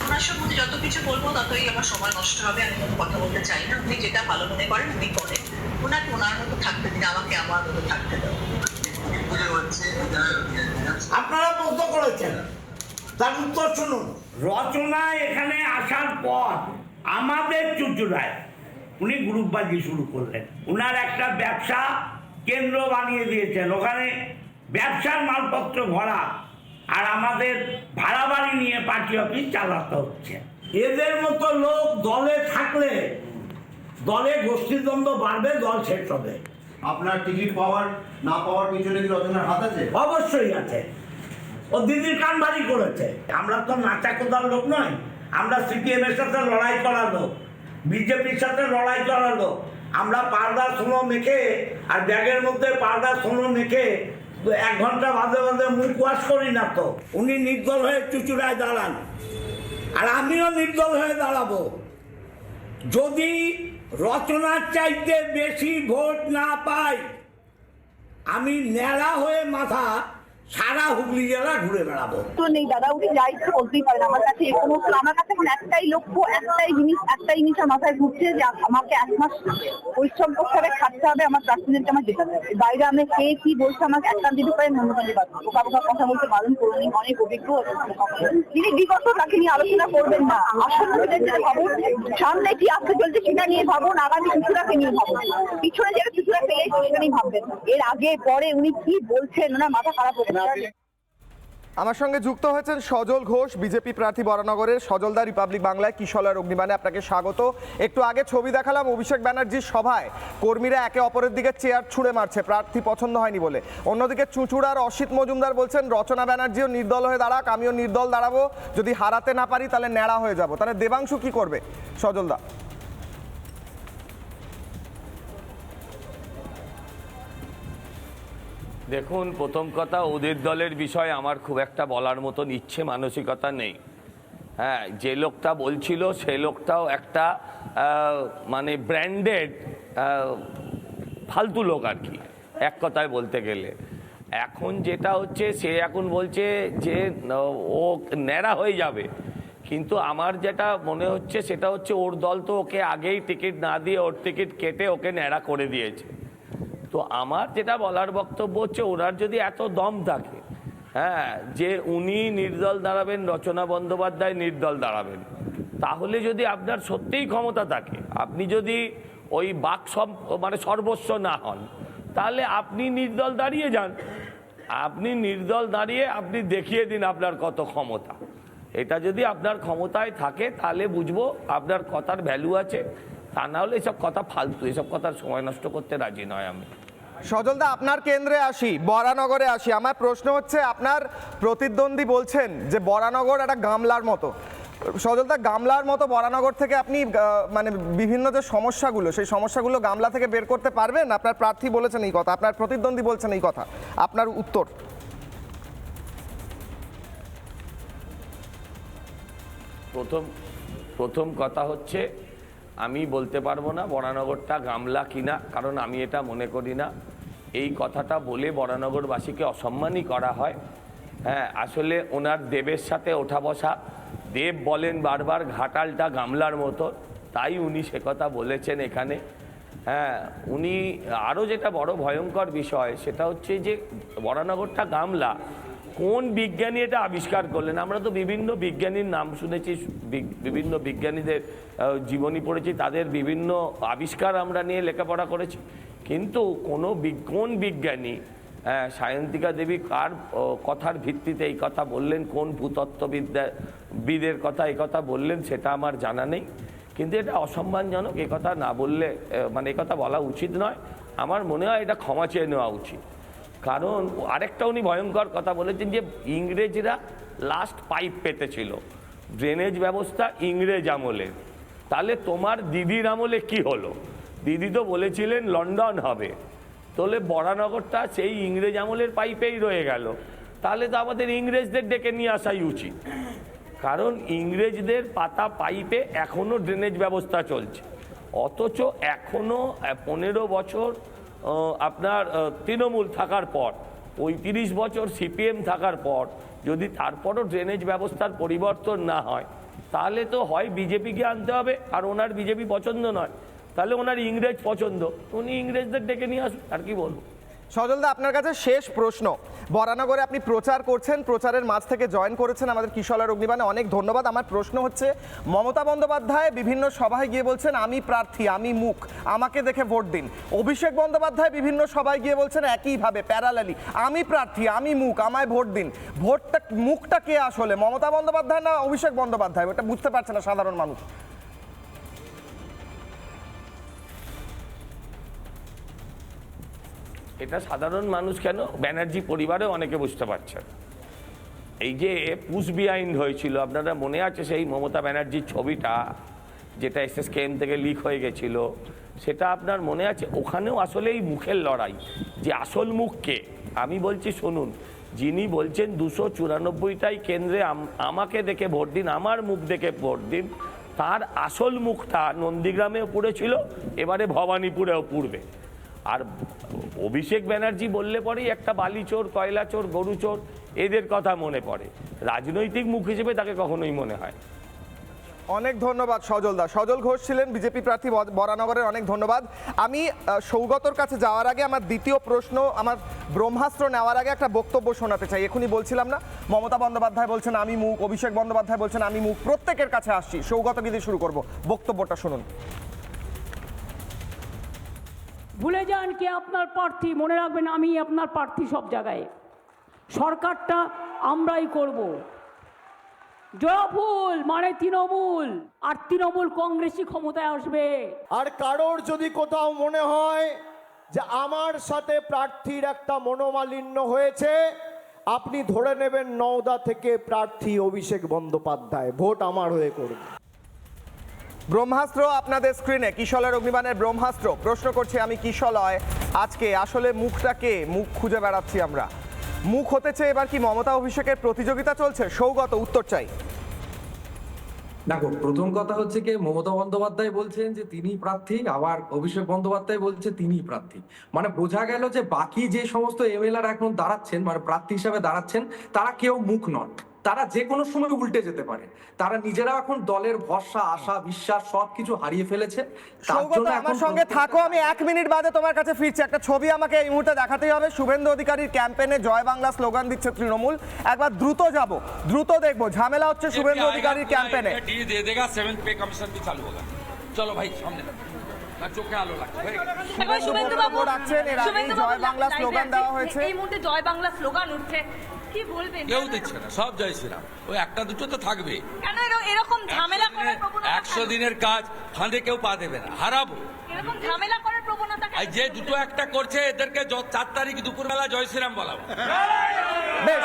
ওনার সম্বন্ধে যত কিছু বলবো ততই আমার সময় নষ্ট হবে। আমি কোনো কথা বলতে চাই না। উনি যেটা ভালো মনে করেন উনি করেন, ওনাকে ওনার মতো থাকতে দিন, আমাকে আমার মতো থাকতে দেন। আপনারা প্রশ্ন করেছেন, তার উত্তর শুনুন। রচনা এখানে আসার পর আমাদের চুচুড়ায় উনি গ্রুপবাজি শুরু করলেন। উনার একটা ব্যবসা কেন্দ্র বানিয়ে দিয়েছেন, ওখানে ব্যবসার মালপত্র ভরা, আর আমাদের ভাড়া বাড়ি নিয়ে পার্টি অফিস চালাতে হচ্ছে। এদের মতো লোক দলে থাকলে দলে গোষ্ঠীদ্বন্দ্ব বাড়বে, দল শেষ হবে। আপনার টিকিট পাওয়ার না পাওয়ার পিছনে কি রচনার হাত আছে? অবশ্যই আছে। ও দিদির কান ভারী করেছে। আমরা তো নাচা কোদার লোক নয়, আমরা সিপিএম এর সাথে লড়াই করা লোক, বিজেপির সাথে লড়াই করা লোক। আমরা পারদা সোনো মেখে আর ব্যাগের মধ্যে পারদা সোনো মেখে 1 ঘন্টা বাদে বাদে মুখ ওয়াশ করি না তো। উনি নির্দল হয়ে চুচুড়ায় দাঁড়ান, আর আমিও নির্দল হয়ে দাঁড়াবো। যদি রচনার চাইতে বেশি ভোট না পাই, আমি ন্যাড়া হয়ে মাথা সারা হুগলি জেলা ঘুরে বেড়াবো। তো নেই দাদা, উনি যা ইচ্ছে বলতেই পারেন। আমার কাছে আমার কাছে এখন একটাই লক্ষ্য, একটাই জিনিস মাথায় ঘুরছে যে আমাকে 1 মাস পরিশ্রম করতে হবে, খাটতে হবে, আমার প্রার্থীদেরকে আমার যেতে হবে। বাইরে আমি কে কি বলছে আমাকে একটা দিতে পারেন, মনোকান্তি পারবো। বোকা বোকা কথা বলতে বারণ করুন, অনেক অভিজ্ঞ। তিনি বিগত তাকে নিয়ে আলোচনা করবেন না, আসন্ন যেটা ভাবুন, সামনে কি আসতে চলছে সেটা নিয়ে ভাবুন, আগামী শিশুরাকে নিয়ে ভাবুন, পিছনে যেটা শিশুরা পেলে সেটা নিয়ে ভাববেন। এর আগে পরে উনি কি বলছেন ওনার মাথা খারাপ হয়ে যাবে। আমার সঙ্গে যুক্ত হয়েছেন সজল ঘোষ, বিজেপি প্রার্থী বরানগরের। সজলদা, রিপাবলিক বাংলায় কিশলয়ের অগ্নিবাণে আপনাকে স্বাগত। একটু আগে ছবি দেখালাম অভিষেক ব্যানার্জির সভায়, কর্মীরা একে অপরের দিকে চেয়ার ছুঁড়ে মারছে প্রার্থী পছন্দ হয়নি বলে। অন্যদিকে চুঁচুড়ার অসিত মজুমদার বলছেন রচনা ব্যানার্জিও নির্দল হয়ে দাঁড়াক, আমিও নির্দল দাঁড়াবো, যদি হারাতে না পারি তাহলে ন্যাড়া হয়ে যাব। তাহলে দেবাংশু কি করবে? সজলদা। দেখুন, প্রথম কথা, ওদের দলের বিষয়ে আমার খুব একটা বলার মতন ইচ্ছে মানসিকতা নেই। হ্যাঁ, যে লোকটা বলছিল সে লোকটাও একটা মানে ব্র্যান্ডেড ফালতু লোক আর কি, এক কথায় বলতে গেলে। এখন যেটা হচ্ছে, সে এখন বলছে যে ও ন্যাড়া হয়ে যাবে, কিন্তু আমার যেটা মনে হচ্ছে সেটা হচ্ছে ওর দল তো ওকে আগেই টিকিট না দিয়ে ওর টিকিট কেটে ওকে ন্যাড়া করে দিয়েছে। তো আমার যেটা বলার বক্তব্য হচ্ছে, ওনার যদি এত দম থাকে, হ্যাঁ, যে উনি নির্দল দাঁড়াবেন, রচনা বন্দ্যোপাধ্যায় নির্দল দাঁড়াবেন, তাহলে যদি আপনার সত্যিই ক্ষমতা থাকে, আপনি যদি ওই মানে সর্বস্ব না হন, তাহলে আপনি নির্দল দাঁড়িয়ে যান। আপনি নির্দল দাঁড়িয়ে আপনি দেখিয়ে দিন আপনার কত ক্ষমতা। এটা যদি আপনার ক্ষমতায় থাকে তাহলে বুঝবো আপনার কথার ভ্যালু আছে, তা না হলে এসব কথা ফালতু, এসব কথার সময় নষ্ট করতে রাজি নয় আমি। সজলদা, আপনার কেন্দ্রে আসি, বরানগরে আসি। আমার প্রশ্ন হচ্ছে, আপনার প্রতিদ্বন্দ্বী বলছেন যে বরানগর একটা গামলার মতো। সজলদা, গামলার মতো বরানগর থেকে আপনি মানে বিভিন্ন যে সমস্যাগুলো, সেই সমস্যাগুলো গামলা থেকে বের করতে পারবেন? আপনার প্রার্থী বলেছেন এই কথা, আপনার প্রতিদ্বন্দ্বী বলছেন এই কথা, আপনার উত্তর? প্রথম কথা হচ্ছে, আমি বলতে পারবো না বরানগরটা গামলা কিনা, কারণ আমি এটা মনে করি না। এই কথাটা বলে বরানগরবাসীকে অসম্মানই করা হয়। হ্যাঁ, আসলে ওনার দেবের সাথে ওঠা বসা, দেব বলেন বারবার ঘাটালটা গামলার মতো, তাই উনি সে কথা বলেছেন এখানে। হ্যাঁ, উনি আরও যেটা বড় ভয়ঙ্কর বিষয় সেটা হচ্ছে যে বরানগরটা গামলা, কোন বিজ্ঞানী এটা আবিষ্কার করলেন? আমরা তো বিভিন্ন বিজ্ঞানীর নাম শুনেছি, বিভিন্ন বিজ্ঞানীদের জীবনী পড়েছি, তাদের বিভিন্ন আবিষ্কার আমরা নিয়ে লেখাপড়া করেছি, কিন্তু কোন বিজ্ঞানী, সায়ন্তিকা দেবী কার কথার ভিত্তিতে এই কথা বললেন, কোন ভূতত্ত্ববিদের কথা এই কথা বললেন, সেটা আমার জানা নেই। কিন্তু এটা অসম্মানজনক, এ কথা না বললে, মানে এ কথা বলা উচিত নয়। আমার মনে হয় এটা ক্ষমা চেয়ে নেওয়া উচিত। কারণ আরেকটা উনি ভয়ঙ্কর কথা বলেছেন যে ইংরেজরা লাস্ট পাইপ পেতেছিল, ড্রেনেজ ব্যবস্থা ইংরেজ আমলের। তাহলে তোমার দিদির আমলে কি হলো? দিদি তো বলেছিলেন লন্ডন হবে, তাহলে বরানগরটা সেই ইংরেজ আমলের পাইপেই রয়ে গেল। তাহলে তো আমাদের ইংরেজদের ডেকে নিয়ে আসাই উচিত, কারণ ইংরেজদের পাতা পাইপে এখনও ড্রেনেজ ব্যবস্থা চলছে, অথচ এখনও 15 বছর আপনার তৃণমূল থাকার পর, 35 বছর সিপিএম থাকার পর যদি তারপরও ড্রেনেজ ব্যবস্থার পরিবর্তন না হয়, তাহলে তো হয় বিজেপিকে আনতে হবে, আর ওনার বিজেপি পছন্দ নয়, তাহলে ওনার ইংরেজ পছন্দ, উনি ইংরেজদের ডেকে নিয়ে আসুন, আর কি বলবো। সজলদা, আপনার কাছে শেষ প্রশ্ন। বরানগরে আপনি প্রচার করছেন, প্রচারের মাঝ থেকে জয়েন করেছেন আমাদের কিশোর অগ্নিবাণে, অনেক ধন্যবাদ। আমার প্রশ্ন হচ্ছে, মমতা বন্দ্যোপাধ্যায় বিভিন্ন সভায় গিয়ে বলছেন আমি প্রার্থী, আমি মুখ, আমাকে দেখে ভোট দিন। অভিষেক বন্দ্যোপাধ্যায় বিভিন্ন সভায় গিয়ে বলছেন একইভাবে প্যারালালি, আমি প্রার্থী, আমি মুখ, আমায় ভোট দিন। ভোটটা, মুখটা কে আসলে, মমতা বন্দ্যোপাধ্যায় না অভিষেক বন্দ্যোপাধ্যায়? ওটা বুঝতে পারছে না সাধারণ মানুষ। এটা সাধারণ মানুষ কেন, ব্যানার্জি পরিবারে অনেকে বুঝতে পারছেন। এই যে পুশ বিহাইন্ড হয়েছিল, আপনারা মনে আছে সেই মমতা ব্যানার্জির ছবিটা যেটা SSKM থেকে লিক হয়ে গেছিল, সেটা আপনার মনে আছে? ওখানেও আসলে এই মুখের লড়াই, যে আসল মুখকে আমি বলছি শুনুন, যিনি বলছেন 294টাই কেন্দ্রে আমাকে দেখে ভোট দিন, আমার মুখ দেখে ভোট দিন, তার আসল মুখটা নন্দীগ্রামেও পুড়েছিল, এবারে ভবানীপুরেও পুড়বে। আর অভিষেক ব্যানার্জি বললে পরেই একটা বালি চোর, কয়লা চোর, গরু চোর, এদের কথা মনে পড়ে, রাজনৈতিক মুখ হিসেবে তাকে কখনোই মনে হয়। অনেক ধন্যবাদ সজলদা। সজল ঘোষ ছিলেন বিজেপি প্রার্থী বরানগরের, অনেক ধন্যবাদ। আমি সৌগতর কাছে যাওয়ার আগে আমার দ্বিতীয় প্রশ্ন, আমার ব্রহ্মাস্ত্র নেওয়ার আগে একটা বক্তব্য শোনাতে চাই। এখনই বলছিলাম না, মমতা বন্দ্যোপাধ্যায় বলছেন আমি মুখ, অভিষেক বন্দ্যোপাধ্যায় বলছেন আমি মুখ, প্রত্যেকের কাছে আসছি। সৌগত দিয়ে শুরু করব, বক্তব্যটা শুনুন। ভুলে যান কে আপনার প্রার্থী, মনে রাখবেন আমি আপনার প্রার্থী সব জায়গায়। সরকারটা আমরাই করব। জয়ফুল মানে তৃণমূল, আর তৃণমূল কংগ্রেসই ক্ষমতায় আসবে। আর কারোর যদি কোথাও মনে হয় যে আমার সাথে প্রার্থীর একটা মনোমালিন্য হয়েছে, আপনি ধরে নেবেন নওদা থেকে প্রার্থী অভিষেক বন্দ্যোপাধ্যায়, ভোট আমার হয়ে করবে। ব্রহ্মাস্ত্র আপনাদের স্ক্রিনে, কিশলয় অগ্নিবাণের ব্রহ্মাস্ত্র। প্রশ্ন করছি আমি কিশলয়, আজকে আসলে মুখটাকে মুখ খুঁজে বেড়াচ্ছি আমরা। মুখ হতেছে এবার কি মমতা অভিষেকের প্রতিযোগিতা চলছে? সৌগত, উত্তর চাই। দেখো, প্রথম কথা হচ্ছে কি, মমতা বন্দ্যোপাধ্যায় বলছেন যে তিনি প্রার্থী, আবার অভিষেক বন্দ্যোপাধ্যায় বলছে তিনি প্রার্থী। মানে বোঝা গেল যে বাকি যে সমস্ত এমএলএরা এখন দাঁড়াচ্ছেন, মানে প্রার্থী হিসাবে দাঁড়াচ্ছেন, তারা কেউ মুখ নন। তারা যে কোনো সময় উল্টে যেতে পারে। তারা নিজেরাও এখন দলের ভরসা, আশা, বিশ্বাস সবকিছু হারিয়ে ফেলেছে। সৌগত, আমার সঙ্গে থাকো, আমি 1 মিনিট বাদে তোমার কাছে ফিরছি। একটা ছবি আমাকে এই মুহূর্তে দেখাতেই হবে। শুভেন্দু অধিকারীর ক্যাম্পেনে জয় বাংলা স্লোগান দিচ্ছে তৃণমূল। একবার দ্রুত যাব, দ্রুত দেখবো। ঝামেলা হচ্ছে শুভেন্দু অধিকারীর ক্যাম্পেনে। চলো ভাই সামনে, চোখে আলো লাগছে। শুভেন্দু বাবু ডাকছেন, এর আগেই জয় বাংলা স্লোগান দেওয়া হয়েছে। এই মুহূর্তে জয় বাংলা স্লোগান উঠছে, কি বলবেন? কেউ দিচ্ছে না, সব জয় শ্রীরাম। ওই একটা দুটো তো থাকবে। কেন এরকম ঝামেলা করার প্রবণতা? 100 দিনের কাজ ফাঁদে কেউ পা দেবে না, হারাবো। এরকম ঝামেলা করার প্রবণতা আর যে দুটো একটা করছে এদেরকে 4 তারিখ দুপুরবেলা জয় শ্রীরাম বলাবো। বেশ,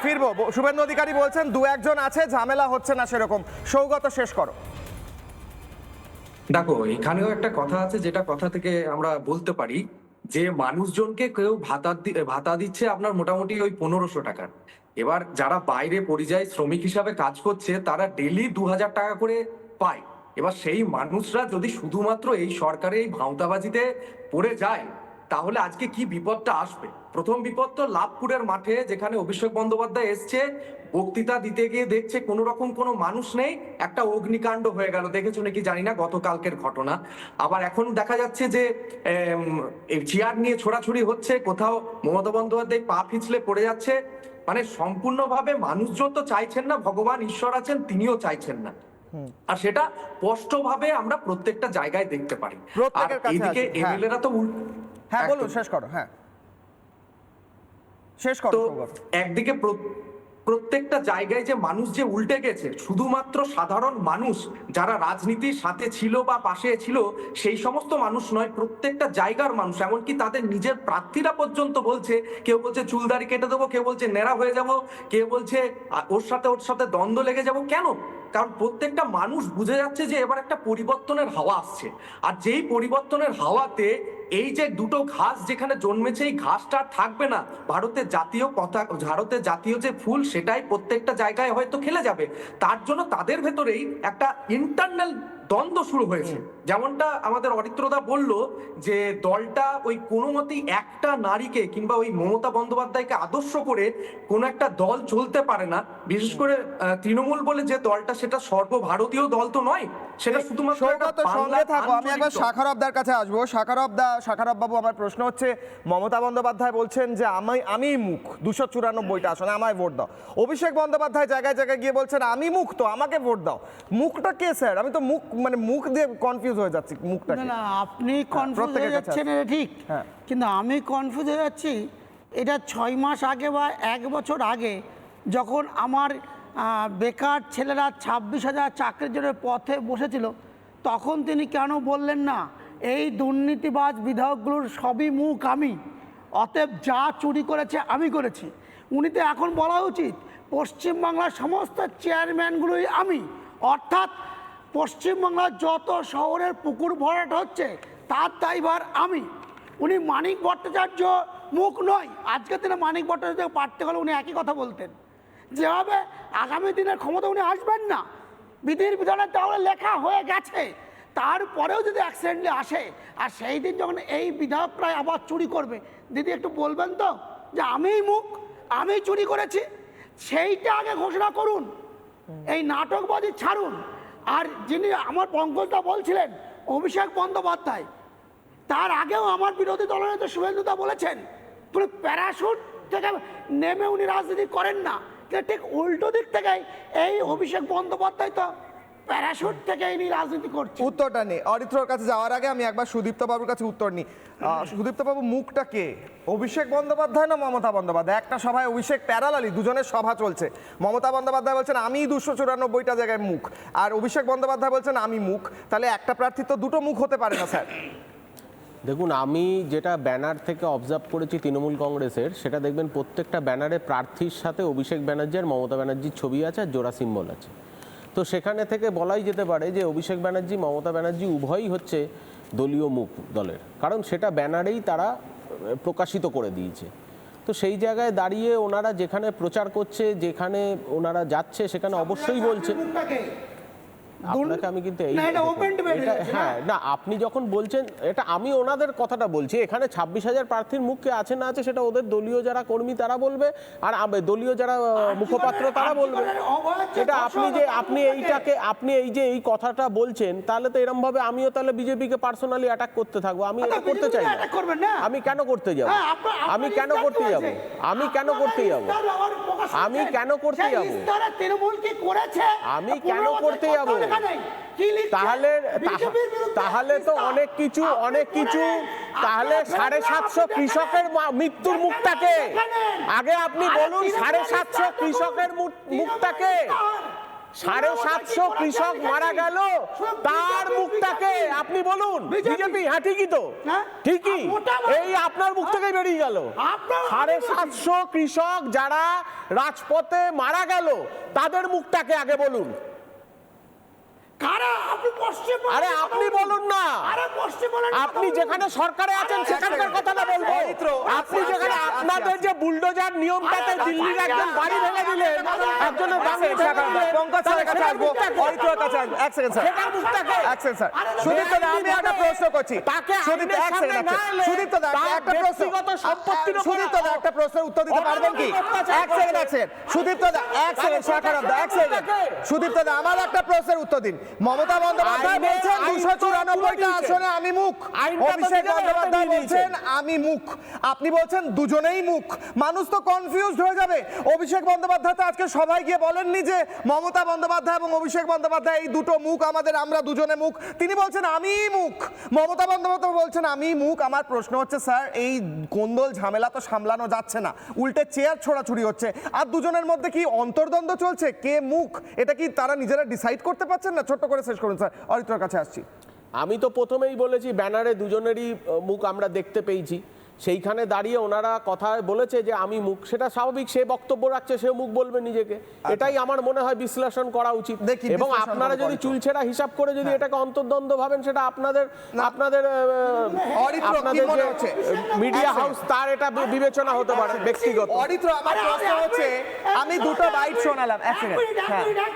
ফিরবো। শুভেন্দু অধিকারী বলছেন 2-1 জন আছে, ঝামেলা হচ্ছে না সেরকম। সৌগত, শেষ করো। দেখো, এখানেও একটা কথা আছে, যেটা কথা থেকে আমরা বলতে পারি যে মানুষজনকে কেউ ভাতা দিচ্ছে আপনার মোটামুটি ওই 1500 টাকার। এবার যারা বাইরে পরিযায়ী শ্রমিক হিসাবে কাজ করছে তারা ডেলি 2000 টাকা করে পায়। এবার সেই মানুষরা যদি শুধুমাত্র এই সরকারের এই ভাঁওতাবাজিতে পড়ে যায়, তাহলে আজকে কি বিপদটা আসবে? প্রথম বিপদ তো লাভপুরের মাঠে, যেখানে অভিষেক বন্দ্যোপাধ্যায় এসছে, বক্তৃতা দিতে গিয়ে দেখছে কোনো রকম কোনো মানুষ নেই, একটা অগ্নিকাণ্ড হয়ে গেল। দেখেছো নাকি জানি না, গতকালকের ঘটনা। আবার এখন দেখা যাচ্ছে যে চেয়ার নিয়ে ছোড়াছুড়ি হচ্ছে, কোথাও মমতা বন্দ্যোপাধ্যায় পা পিছলে পড়ে যাচ্ছে। মানে সম্পূর্ণভাবে মানুষজন তো চাইছেন না, ভগবান ঈশ্বর আছেন তিনিও চাইছেন না। আর সেটা স্পষ্টভাবে আমরা প্রত্যেকটা জায়গায় দেখতে পারি। আর এইদিকে এমএলএরা তো বলুন, শেষ করো। শেষ করো। একদিকে প্রত্যেকটা জায়গায় যে মানুষ যে উল্টে গেছে, শুধুমাত্র সাধারণ মানুষ যারা রাজনীতির সাথে ছিল বা পাশে ছিল সেই সমস্ত মানুষ নয়, প্রত্যেকটা জায়গার মানুষ, এমনকি তাদের নিজের প্রার্থীরা পর্যন্ত বলছে, কেউ বলছে চুলদাড়ি কেটে দেবো, কেউ বলছে নেড়া হয়ে যাব, কেউ বলছে ওর সাথে দ্বন্দ্ব লেগে যাব। কেন? কারণ প্রত্যেকটা মানুষ বুঝে যাচ্ছে যে এবার একটা পরিবর্তনের হাওয়া আসছে। আর যেই পরিবর্তনের হাওয়াতে এই যে দুটো ঘাস যেখানে জন্মেছে, এই ঘাসটা থাকবে না। ভারতের জাতীয় যে ফুল, সেটাই প্রত্যেকটা জায়গায় হয়তো খেলে যাবে। তার জন্য তাদের ভেতরেই একটা ইন্টারনাল দ্বন্দ্ব শুরু হয়েছে। যেমনটা আমাদের অরিত্রদা বলল যে দলটা ওই কোনো মতেই একটা নারীকে কিংবা ওই মমতা বন্দ্যোপাধ্যায়কে আদর্শ করে কোনো একটা দল চলতে পারে না। বিশেষ করে তৃণমূল বলে যে দলটা, সেটা সর্বভারতীয় দল তো নয়, সেটা শুধুমাত্র সঙ্গে থাকো। আমি একবার শাখারবদার কাছে আসবো। শাখারব বাবু, আমার প্রশ্ন হচ্ছে, মমতা বন্দ্যোপাধ্যায় বলছেন যে আমি মুখ 294টা আসনে আমায় ভোট দাও। অভিষেক বন্দ্যোপাধ্যায় জায়গায় জায়গায় গিয়ে বলছেন আমি মুখ, তো আমাকে ভোট দাও। মুখটা কে স্যার? আমি তো মুখ দিয়ে কনফিউজ হয়ে যাচ্ছি। মুখটা না, আপনি কনফিউজ হয়ে যাচ্ছেন, এটা ঠিক, কিন্তু আমি কনফিউজ হয়ে যাচ্ছি। এটা 6 মাস আগে বা 1 বছর আগে যখন আমার বেকার ছেলেরা 26,000 চাকরির জন্য পথে বসেছিল, তখন তিনি কেন বললেন না এই দুর্নীতিবাজ বিধায়কগুলোর সবই মুখ আমি, অতএব যা চুরি করেছে আমি করেছি? উনি তো এখন বলা উচিত পশ্চিমবাংলার সমস্ত চেয়ারম্যানগুলোই আমি, অর্থাৎ পশ্চিমবাংলার যত শহরের পুকুর ভরাট হচ্ছে তার দায়ভার আমি। উনি মানিক ভট্টাচার্য মুখ নয়। আজকের দিনে মানিক ভট্টাচার্য পারতে গেলে উনি একই কথা বলতেন, যেভাবে আগামী দিনের ক্ষমতা উনি আসবেন না, বিধির বিধানে তাহলে লেখা হয়ে গেছে। তারপরেও যদি অ্যাক্সিডেন্টলি আসে, আর সেই দিন যখন এই বিধায়করা আবার চুরি করবে, দিদি একটু বলবেন তো যে আমিই মুখ, আমি চুরি করেছি, সেইটা আগে ঘোষণা করুন, এই নাটকবাদী ছাড়ুন। আর যিনি আমার পঙ্কজদা বলছিলেন অভিষেক বন্দ্যোপাধ্যায়, তার আগেও আমার বিরোধী দলনেতা শুভেন্দুদা বলেছেন পুরো প্যারাশুট থেকে নেমে উনি রাজনীতি করেন না, ঠিক উল্টো দিক থেকে এই অভিষেক বন্দ্যোপাধ্যায় তো প্যারাশুট থেকে ইনি রাজনীতি করছে। উত্তরটা নেই। অরিত্রর কাছে যাওয়ার আগে আমি একবার সুদীপ্ত বাবুর কাছে উত্তর নিই। সুদীপ্ত বাবু, মুখটা কে? অভিষেক বন্দ্যোপাধ্যায় না মমতা বন্দ্যোপাধ্যায়? একটা সভায় অভিষেক প্যারালালি, দুজনের সভা চলছে। মমতা বন্দ্যোপাধ্যায় বলছেন আমি 294টা জায়গায় মুখ, আর অভিষেক বন্দ্যোপাধ্যায় বলছেন আমি মুখ। তাহলে একটা প্রার্থী তো দুটো মুখ হতে পারে না স্যার। দেখুন, আমি যেটা ব্যানার থেকে অবজার্ভ করেছি তৃণমূল কংগ্রেসের, সেটা দেখবেন প্রত্যেকটা ব্যানারে প্রার্থীর সাথে অভিষেক ব্যানার্জি আর মমতা ব্যানার্জির ছবি আছে, আর জোড়া সিম্বল আছে। তো সেখানে থেকে বলাই যেতে পারে যে অভিষেক ব্যানার্জি মমতা ব্যানার্জি উভয়ই হচ্ছে দলীয় মুখ দলের, কারণ সেটা ব্যানারেই তারা প্রকাশিত করে দিয়েছে। তো সেই জায়গায় দাঁড়িয়ে ওনারা যেখানে প্রচার করছে, যেখানে ওনারা যাচ্ছে, সেখানে অবশ্যই বলছে আপনাকে আমি কিন্তু হ্যাঁ না, আপনি যখন বলছেন এটা আমি ওনাদের কথাটা বলছি, এখানে 26,000 প্রার্থীর মুখে আছে না আছে সেটা ওদের দলীয় যারা কর্মী তারা বলবে, আর দলীয় যারা মুখপাত্র তারা বলবে। এটা আপনি এই যে এই কথাটা বলছেন, তাহলে তো এরকম ভাবে আমিও তাহলে বিজেপিকে পার্সোনালি অ্যাটাক করতে থাকবো। আমি এটা করতে চাই না। আমি কেন করতে যাব? আমি কেন করতে যাব? আমি কেন করতে যাব? আমি কেন করতে যাব? আমি কেন করতে যাব? তাহলে তো অনেক কিছু তাহলে 750 কৃষকের মৃত্যুর মুখটাকে আগে আপনি বলুন। 750 কৃষকের মুখটাকে, 750 কৃষক মারা গেল তার মুখটাকে আপনি বলুন। বিজেপি, হ্যাঁ ঠিকই তো, ঠিকই, এই আপনার মুখ থেকেই বেরিয়ে গেল। 750 কৃষক যারা রাজপথে মারা গেল তাদের মুখটাকে আগে বলুন। আরে আপনি বলুন না, আপনি যেখানে সরকারে আছেন সেখানকার কথাটা বলবো। আপনি যেখানে আপনাদের যে বুলডোজার নিয়মটাতে দিল্লির একজন বাড়ি ভেঙে দিলেন, একজনের বাংলা আমি একটা প্রশ্ন করছি, একটা প্রশ্নের উত্তর দিতে পারবেন কি? সুদীপ্ত দা আমার একটা প্রশ্নের উত্তর দিন। মমতা বন্দ্যোপাধ্যায় বলছেন 294টা আসনে আমি মুখ, অভিষেক বন্দ্যোপাধ্যায় বলছেন আমি মুখ, আপনি বলছেন দুজনেই মুখ। মানুষ তো কনফিউজড হয়ে যাবে। অভিষেক বন্দ্যোপাধ্যায় তো আজকে সবাই গিয়ে বলেননি যে মমতা বন্দ্যোপাধ্যায় এবং অভিষেক বন্দ্যোপাধ্যায় এই দুটো মুখ আমাদের, আমরা দুজনে মুখ। তিনি বলছেন আমি মুখ, মমতা বন্দ্যোপাধ্যায় বলছেন আমি মুখ। আমার প্রশ্ন হচ্ছে স্যার, এই কোন্দল ঝামেলা তো সামলানো যাচ্ছে না, উল্টে চেয়ার ছোড়াছুড়ি হচ্ছে, আর দুজনের মধ্যে কি অন্তর্দ্বন্দ্ব চলছে? কে মুখ এটা কি তারা নিজেরা ডিসাইড করতে পারছেন না? ছোট্ট করে শেষ করুন স্যার, অরিত্রর কাছে আসছি। আমি তো প্রথমেই বলেছি ব্যানারে দুজনেরই মুখ আমরা দেখতে পেয়েছি, সেইখানে দাঁড়িয়ে ওনারা কথা বলেছে যে আমি মুখ, সেটা স্বাভাবিক, সে বক্তব্য রাখছে, সে মুখ বলবে নিজেকে, এটাই আমার মনে হয় বিশ্লেষণ করা উচিত। এবং আপনারা যদি চুলছেড়া হিসাব করে যদি এটাকে অন্তর্দ্বন্দ্ব ভাবেন, সেটা আপনাদের মিডিয়া হাউস তার এটা বিবেচনা হতে পারে ব্যক্তিগত। অরিত্র আমার প্রশ্ন হচ্ছে, আমি দুটো বাইট শোনালাম, এক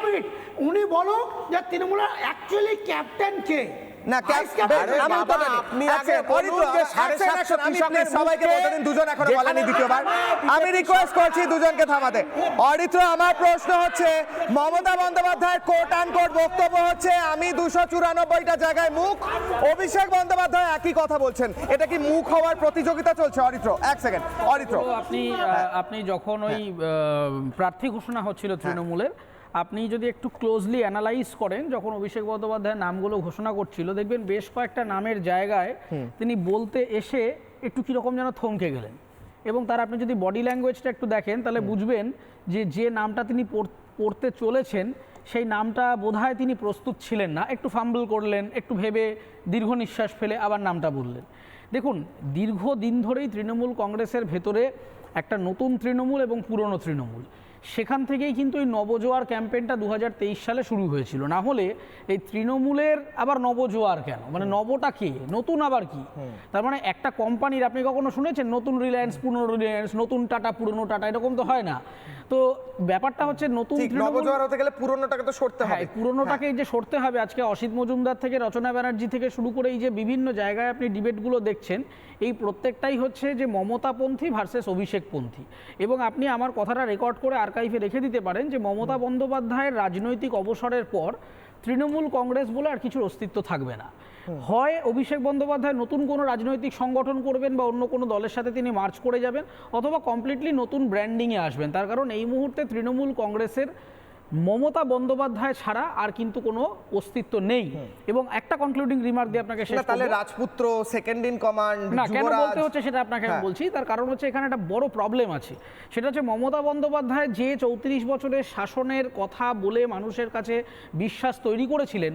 মিনিট উনি বলো যে তৃণমূলের অ্যাকচুয়ালি ক্যাপ্টেন কে? না আপনি আগে বলুন যে 750 সবাইকে বলতে দিন, দুজন এখনো বলেনি দ্বিতীয়বার। আমি রিকোয়েস্ট করছি দুজনকে থামাতে। অরিত্র আমার প্রশ্ন হচ্ছে, মমতা বন্দ্যোপাধ্যায়ের কোট অ্যান্ড কোট বক্তব্য হচ্ছে আমি 294টা জায়গায় মুখ, অভিষেক বন্দ্যোপাধ্যায় একই কথা বলছেন, এটা কি মুখ হওয়ার প্রতিযোগিতা চলছে? অরিত্র এক সেকেন্ড, অরিত্র আপনি যখন ওই প্রার্থী ঘোষণা হচ্ছিল তৃণমূলের, আপনি যদি একটু ক্লোজলি অ্যানালাইজ করেন, যখন অভিষেক বন্দ্যোপাধ্যায়ের নামগুলো ঘোষণা করছিল, দেখবেন বেশ কয়েকটা নামের জায়গায় তিনি বলতে এসে একটু কীরকম যেন থমকে গেলেন, এবং তার আপনি যদি বডি ল্যাঙ্গুয়েজটা একটু দেখেন তাহলে বুঝবেন যে নামটা তিনি পড়তে চলেছেন সেই নামটা বোধহয় তিনি প্রস্তুত ছিলেন না, একটু ফাম্বল করলেন, একটু ভেবে দীর্ঘ নিঃশ্বাস ফেলে আবার নামটা বললেন। দেখুন, দীর্ঘদিন ধরেই তৃণমূল কংগ্রেসের ভেতরে একটা নতুন তৃণমূল এবং পুরনো তৃণমূল, সেখান থেকেই কিন্তু এই নবজোয়ার ক্যাম্পেইনটা 2023 সালে শুরু হয়েছিল। না হলে এই তৃণমূলের আবার নবজোয়ার কেন? মানে নবটা কি, নতুন আবার কি? তার মানে একটা কোম্পানির, আপনি কখনো শুনেছেন নতুন রিলায়েন্স পুরনো রিলায়েন্স, নতুন টাটা পুরনো টাটা, এরকম তো হয় না। তো ব্যাপারটা হচ্ছে নতুন নবজোয়ার হতে গেলে পুরনোটাকে তো সরতে হবে। পুরনোটাকে যে সরতে হবে, আজকে অসিত মজুমদার থেকে রচনা ব্যানার্জি থেকে শুরু করে এই যে বিভিন্ন জায়গায় আপনি ডিবেটগুলো দেখছেন, এই প্রত্যেকটাই হচ্ছে যে মমতাপন্থী ভার্সেস অভিষেকপন্থী। এবং আপনি আমার কথাটা রেকর্ড করে আর্কাইভে রেখে দিতে পারেন যে মমতা বন্দ্যোপাধ্যায়ের রাজনৈতিক অবসরের পর তৃণমূল কংগ্রেস বলে আর কিছুর অস্তিত্ব থাকবে না। হয় অভিষেক বন্দ্যোপাধ্যায় নতুন কোনো রাজনৈতিক সংগঠন করবেন বা অন্য কোনো দলের সাথে তিনি মার্চ করে যাবেন, অথবা কমপ্লিটলি নতুন ব্র্যান্ডিংয়ে আসবেন। তার কারণ এই মুহূর্তে তৃণমূল কংগ্রেসের মমতা বন্দ্যোপাধ্যায় ছাড়া আর কিন্তু কোনো অস্তিত্ব নেই। এবং একটা কনক্লুডিং রিমার্ক দিয়ে আপনাকে শেষ করব, তাহলে রাজপুত্র সেকেন্ড ইন কমান্ড না কেন বলতে হচ্ছে সেটা আপনাকে আমি বলছি। তার কারণ হচ্ছে এখানে একটা বড় প্রবলেম আছে, সেটা হচ্ছে মমতা বন্দ্যোপাধ্যায় যে 34 বছরের শাসনের কথা বলে মানুষের কাছে বিশ্বাস তৈরি করেছিলেন,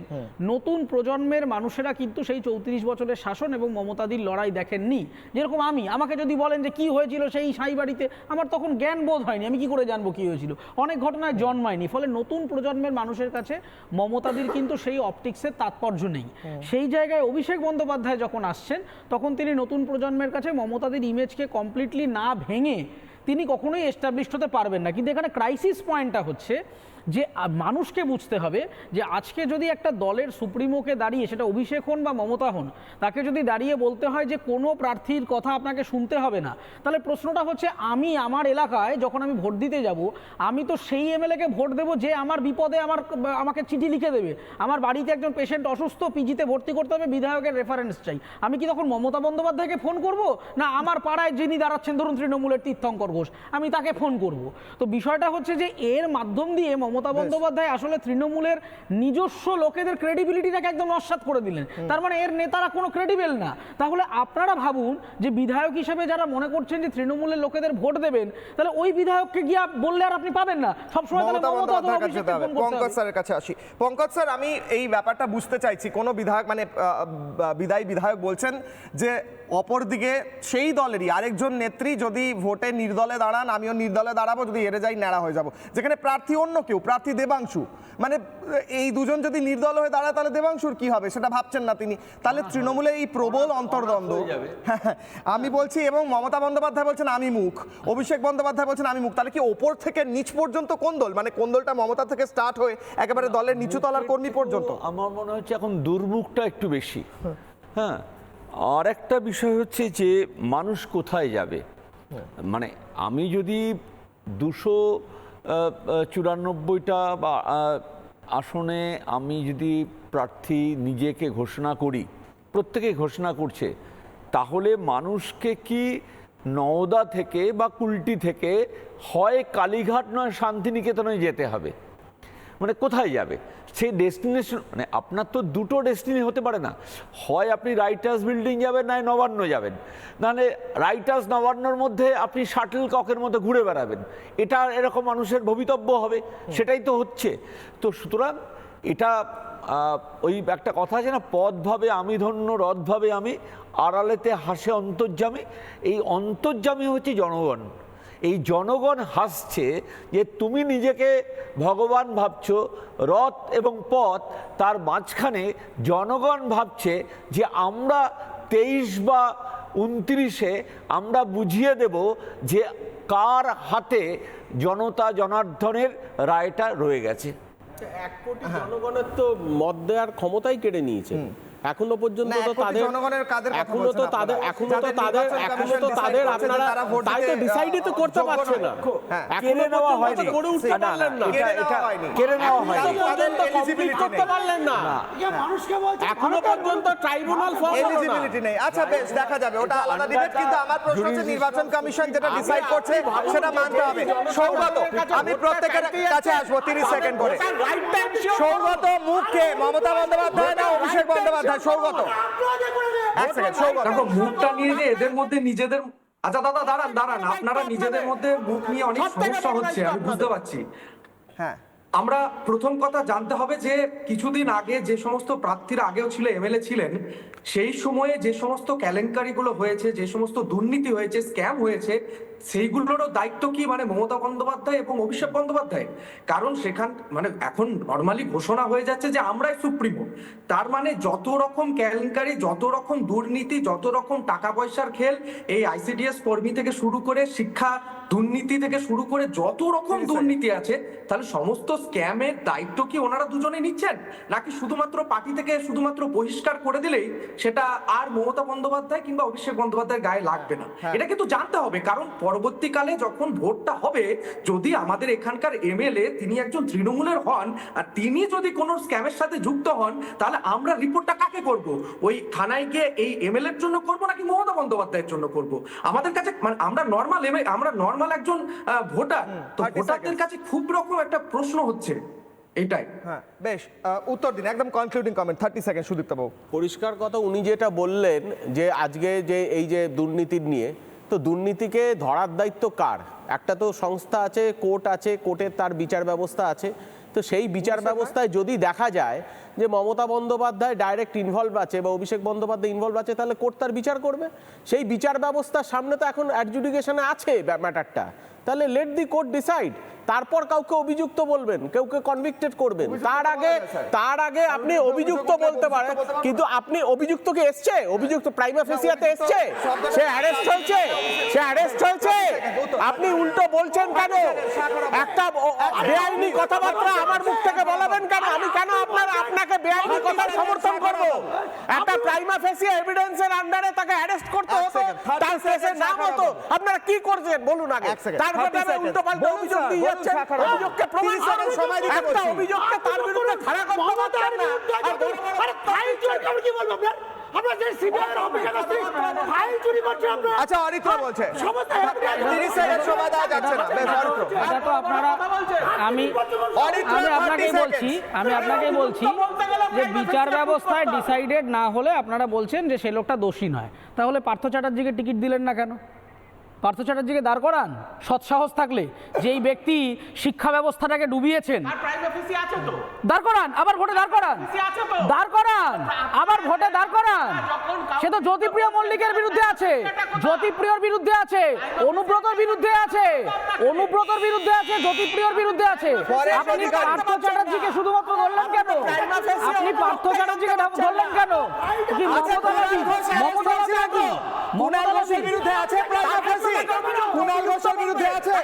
নতুন প্রজন্মের মানুষেরা কিন্তু সেই 34 বছরের শাসন এবং মমতাদির লড়াই দেখেননি। যেরকম আমাকে যদি বলেন যে কি হয়েছিল সেই সাই বাড়িতে, আমার তখন জ্ঞান বোধ হয়নি, আমি কি করে জানবো কি হয়েছিল, অনেক ঘটনায় জন্মায়নি, ফলে তাহলে নতুন প্রজন্মের মানুষের কাছে মমতাদির কিন্তু সেই অপটিক্সের তাৎপর্য নেই। সেই জায়গায় অভিষেক বন্দ্যোপাধ্যায় যখন আসছেন তখন তিনি নতুন প্রজন্মের কাছে মমতাদির ইমেজকে কমপ্লিটলি না ভেঙে তিনি কখনোই এস্টাবলিশড হতে পারবেন না। কিন্তু এখানে ক্রাইসিস পয়েন্টটা হচ্ছে যে মানুষকে বুঝতে হবে যে আজকে যদি একটা দলের সুপ্রিমোকে দাঁড়িয়ে, সেটা অভিষেক হন বা মমতা হন, তাকে যদি দাঁড়িয়ে বলতে হয় যে কোনো প্রার্থীর কথা আপনাকে শুনতে হবে না, তাহলে প্রশ্নটা হচ্ছে আমি আমার এলাকায় যখন আমি ভোট দিতে যাব, আমি তো সেই এমএলএকে ভোট দেবো যে আমার বিপদে আমাকে চিঠি লিখে দেবে। আমার বাড়িতে একজন পেশেন্ট অসুস্থ, পিজিতে ভর্তি করতে হবে, বিধায়কের রেফারেন্স চাই, আমি কি তখন মমতা বন্দ্যোপাধ্যায়কে ফোন করব, না আমার পাড়ায় যিনি দাঁড়াচ্ছেন ধরুন তৃণমূলের তীর্থঙ্কর ঘোষ, আমি তাকে ফোন করব? তো বিষয়টা হচ্ছে যে এর মাধ্যম দিয়ে মমতা বন্দ্যোপাধ্যায় আসলে তৃণমূলের নিজস্ব লোকেদের ক্রেডিবিলিটিটাকে একদম নস্যাৎ করে দিলেন। তার মানে এর নেতারা কোনো ক্রেডিবল না। তাহলে আপনারা ভাবুন যে বিধায়ক হিসেবে যারা মনে করছেন যে তৃণমূলের লোকেদের ভোট দেবেন, তাহলে ওই বিধায়ককে গিয়ে বললে আর আপনি পাবেন না, সবসময় তাহলে মমতা অথবা অভিষেককে ফোন করতে হবে। পঙ্কজ স্যারের কাছে আসি। পঙ্কজ স্যার, আমি এই ব্যাপারটা বুঝতে চাইছি, কোনো বিধায়ক মানে বিদায়ী বিধায়ক বলছেন যে অপরদিকে সেই দলেরই আরেকজন নেত্রী যদি ভোটে নির্দলে দাঁড়ান, আমিও নির্দলে দাঁড়াবো, যদি হেরে যাই ন্যাড়া হয়ে যাব, যেখানে প্রার্থী অন্য কেউ, প্রার্থী দেবাংশু, মানে এই দুজন যদি নির্দল হয়ে দাঁড়ায় তাহলে দেবাংশুর কি হবে সেটা ভাবছেন না তিনি। তাহলে তৃণমূলে এই প্রবল অন্তর্দ্বন্দ্ব, আমি বলছি, এবং মমতা বন্দ্যোপাধ্যায় বলছেন আমি মুখ, অভিষেক বন্দ্যোপাধ্যায় বলছেন আমি মুখ, তাহলে কি ওপর থেকে নিচ পর্যন্ত কোন দল, মানে কোন দলটা মমতা থেকে স্টার্ট হয়ে একেবারে দলের নিচু তলার কর্মী পর্যন্ত? আমার মনে হচ্ছে এখন দুর্মুখটা একটু বেশি। হ্যাঁ, আর একটা বিষয় হচ্ছে যে মানুষ কোথায় যাবে, মানে আমি যদি 294টা বা আসনে আমি যদি প্রার্থী নিজেকে ঘোষণা করি, প্রত্যেকে ঘোষণা করছে, তাহলে মানুষকে কি নওদা থেকে বা কুলটি থেকে হয় কালীঘাট নয় শান্তিনিকেতনে যেতে হবে? মানে কোথায় যাবে সেই ডেস্টিনেশন? মানে আপনার তো দুটো ডেস্টিনি হতে পারে না, হয় আপনি রাইটার্স বিল্ডিং যাবেন, নয় নবান্ন যাবেন, নাহলে রাইটার্স নবান্নর মধ্যে আপনি শাটল ককের মধ্যে ঘুরে বেড়াবেন। এটা এরকম মানুষের ভবিতব্য হবে, সেটাই তো হচ্ছে। তো সুতরাং এটা ওই একটা কথা আছে না, পদ ভাবে আমি ধন্য, রথ ভাবে আমি, আড়ালেতে হাসে অন্তর্যামী। এই অন্তর্যামী হচ্ছে জনগণ। এই জনগণ হাসছে যে তুমি নিজেকে ভগবান ভাবছো, রথ এবং পথ তার মাঝখানে জনগণ ভাবছে যে আমরা 23 বা 29-এ আমরা বুঝিয়ে দেব যে কার হাতে জনতা জনার্দনের রায়টা রয়ে গেছে। 1 কোটি জনগণের তো মত দেওয়ার ক্ষমতাই কেড়ে নিয়েছে। এখনো পর্যন্ত তো তাদের আপনারা তাই তো ডিসাইডই তো করতে পারছে না, এখনো পর্যন্ত করে উঠতে পারলেন না, কেড়ে নেওয়া হয়নি, পর্যন্ত কমপ্লিট করতে পারলেন না, এখনো পর্যন্ত ট্রাইব্যুনাল এলিজিবিলিটি নেই। আচ্ছা বেশ, দেখা যাবে, ওটা আলাদা ডিবেট। কিন্তু আমার প্রশ্ন হচ্ছে নির্বাচন কমিশন যেটা ডিসাইড করছে সেটা মানতে হবে। সৌগত, আমি প্রত্যেকের কাছে আসবো 30 সেকেন্ড করে। সৌগত, মুখকে মমতা বন্দ্যোপাধ্যায় না অভিষেক বন্দ্যোপাধ্যায়? সৌগত, এক সেকেন্ড। সৌগত, মুখটা নিয়ে যে এদের মধ্যে নিজেদের, আচ্ছা দাদা দাঁড়ান, আপনারা নিজেদের মধ্যে মুখ নিয়ে অনেক সমস্যা হচ্ছে, আমি বুঝতে পারছি। হ্যাঁ, আমরা প্রথম কথা জানতে হবে যে কিছুদিন আগে যে সমস্ত প্রার্থীরা আগেও ছিল, এমএলএ ছিলেন, সেই সময়ে যে সমস্ত কেলেঙ্কারিগুলো হয়েছে, যে সমস্ত দুর্নীতি হয়েছে, স্ক্যাম হয়েছে, সেইগুলোরও দায়িত্ব কি মানে মমতা বন্দ্যোপাধ্যায় এবং অভিষেক বন্দ্যোপাধ্যায়? কারণ সেখান মানে এখন নর্মালি ঘোষণা হয়ে যাচ্ছে যে আমরাই সুপ্রিমো, তার মানে যত রকম কেলেঙ্কারি, যত রকম দুর্নীতি, যত রকম টাকা পয়সার খেল, এই আইসিডিএস কর্মী থেকে শুরু করে শিক্ষা দুর্নীতি থেকে শুরু করে যত রকম দুর্নীতি আছে, তাহলে সমস্ত স্ক্যামের দায়িত্ব কি ওনারা দুজনে নিচ্ছেন, নাকি শুধুমাত্র পার্টি থেকে শুধুমাত্র বহিষ্কার করে দিলেই সেটা আর মমতা বন্দ্যোপাধ্যায় কিংবা অভিষেক বন্দ্যোপাধ্যায়ের গায়ে লাগবে না? এটা কিন্তু জানতে হবে, কারণ পরবর্তীকালে যখন ভোটটা হবে, যদি আমাদের এখানকার এমএলএ তিনি একজন তৃণমূলের হন আর তিনি যদি কোনো স্ক্যামের সাথে যুক্ত হন, তাহলে আমরা রিপোর্টটা কাকে করব? ওই থানায় গিয়ে এই এমএলএ এর জন্য করব নাকি মমতা বন্দ্যোপাধ্যায়ের জন্য করব? আমাদের কাছে মানে আমরা নর্মাল একজন ভোটার, তো ভোটারদের কাছে খুব রকম একটা প্রশ্ন হচ্ছে এটাই। হ্যাঁ বেশ, উত্তর দিন, একদম কনক্লুডিং কমেন্ট 30 সেকেন্ড সুদীপ্ত বাবু। পরিষ্কার কথা, উনি যেটা বললেন যে আজকে যে এই যে দুর্নীতির নিয়ে, তো দুর্নীতিকে ধরার দায়িত্ব কার? একটা তো সংস্থা আছে, কোর্ট আছে, কোর্টের তার বিচার ব্যবস্থা আছে। তো সেই বিচার ব্যবস্থায় যদি দেখা যায় যে মমতা বন্দ্যোপাধ্যায় ডাইরেক্ট ইনভলভ আছে বা অভিষেক বন্দ্যোপাধ্যায় ইনভলভ আছে, তাহলে কোর্ট তার বিচার করবে। সেই বিচার ব্যবস্থার সামনে তো এখন অ্যাডজুডিকেশনে আছে ম্যাটারটা, তাহলে লেট দি কোর্ট ডিসাইড। তারপর কাউকে অভিযুক্ত বলবেন, কেউকে কনভিক্টেড করবেন, তার আগে আপনি অভিযুক্ত বলতে পারেন। কিন্তু আপনি অভিযুক্ত কি এসছে? অভিযুক্ত প্রাইমা ফেসিয়াতে এসছে, সে অ্যারেস্ট হয়েছে, আপনি উল্টো বলছেন কেন? একটা বেআইনি কথাবার্তা আমার মুখ থেকে বলাবেন কেন? আমি কেন আপনাকে বেআইনি কথার সমর্থন করব? একটা প্রাইমা ফেসিয়া এভিডেন্সের আন্ডারে তাকে অ্যারেস্ট করতে হতো, তার কেসের নাম হতো। আপনারা কি করছেন বলুন আগে, তারপরে উল্টো পাল্টা অভিযোগ দিয়ে যাচ্ছেন। অভিযোগকে প্রমাণ করুন, একটা অভিযোগকে তার বিরুদ্ধে খাড়া করতে পারছেন না। আচ্ছা, অরিত্র বলছে 30 সেকেন্ড সময় দেওয়া যাচ্ছে না। বেশ, অরিত্র। এটা তো আপনারা আমি আপনাকেই বলছি যে বিচার ব্যবস্থায় ডিসাইডেড না হলে আপনারা বলছেন যে সে লোকটা দোষী নয়, তাহলে পার্থ চ্যাটার্জিকে টিকিট দিলেন না কেন? পার্থ চ্যাটার্জিকে দাঁড় করান, সৎসাহস থাকলে। যেই ব্যক্তি শিক্ষা ব্যবস্থাটাকে ডুবিয়েছেন, দাঁড় করান, আবার ভোটে দাঁড় করান, আবার ভোটে দাঁড় করান। সে তো জ্যোতিপ্রিয় মল্লিকের বিরুদ্ধে আছে, জ্যোতিপ্রিয়র বিরুদ্ধে আছে, অনুব্রতর বিরুদ্ধে আছে, জ্যোতিপ্রিয়র বিরুদ্ধে আছে। আপনি পার্থ চ্যাটার্জিকে শুধুমাত্র ধরলেন কেন? আপনি পার্থ চ্যাটার্জিকে ধরলেন কেন? কি মমতাবাদী বিরুদ্ধে আছে, কুণাল ঘোষের বিরুদ্ধে আছে,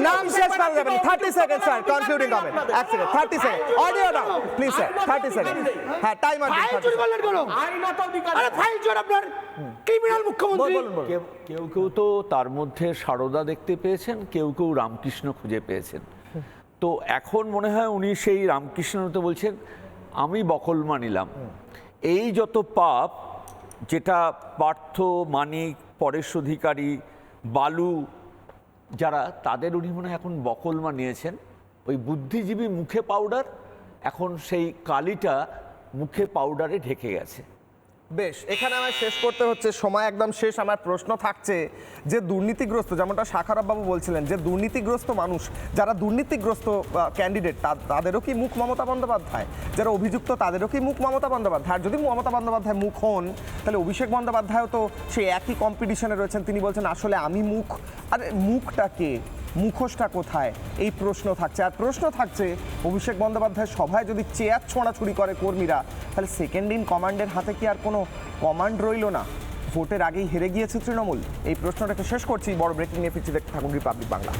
নাম শেষ করা যাবে না। 30 second sir, concluding comment. 1 second, 30 second, audio now please sir, 30 second. হ্যাঁ, টাইমার দিন। কেউ কেউ তো তার মধ্যে সারদা দেখতে পেয়েছেন, কেউ কেউ রামকৃষ্ণ খুঁজে পেয়েছেন। তো এখন মনে হয় উনি সেই রামকৃষ্ণতে বলছেন আমি বকল মানিলাম। এই যত পাপ, যেটা পার্থ, মানিক, পরেশ অধিকারী, বালু যারা, তাদের উনি মনে হয় এখন বকল মানিয়েছেন। ওই বুদ্ধিজীবী মুখে পাউডার, এখন সেই কালিটা মুখে পাউডারে ঢেকে গেছে। বেশ, এখানে আমার শেষ করতে হচ্ছে, সময় একদম শেষ। আমার প্রশ্ন থাকছে যে দুর্নীতিগ্রস্ত, যেমনটা শাখারব বাবু বলছিলেন, যে দুর্নীতিগ্রস্ত মানুষ, যারা দুর্নীতিগ্রস্ত ক্যান্ডিডেট, তাদেরও কি মুখ মমতা বন্দ্যোপাধ্যায়? যারা অভিযুক্ত তাদেরও কি মুখ মমতা বন্দ্যোপাধ্যায়? আর যদি মমতা বন্দ্যোপাধ্যায় মুখ হন, তাহলে অভিষেক বন্দ্যোপাধ্যায়ও তো সেই একই কম্পিটিশনে রয়েছেন। তিনি বলছেন আসলে আমি মুখ। আরে মুখটা কে, মুখোশটা কোথায়? এই প্রশ্ন থাকছে। আর প্রশ্ন থাকছে, অভিষেক বন্দ্যোপাধ্যায় সভায় যদি চেয়ার ছোঁড়াছুড়ি করে কর্মীরা, তাহলে সেকেন্ড ইন কমান্ডের হাতে কি আর কোনো কমান্ড রইল না? ভোটের আগেই হেরে গিয়েছে তৃণমূল। এই প্রশ্নটাকে শেষ করছি। বড় ব্রেকিং নিয়ে ফিরছি, দেখতে থাকুন রিপাবলিক বাংলা।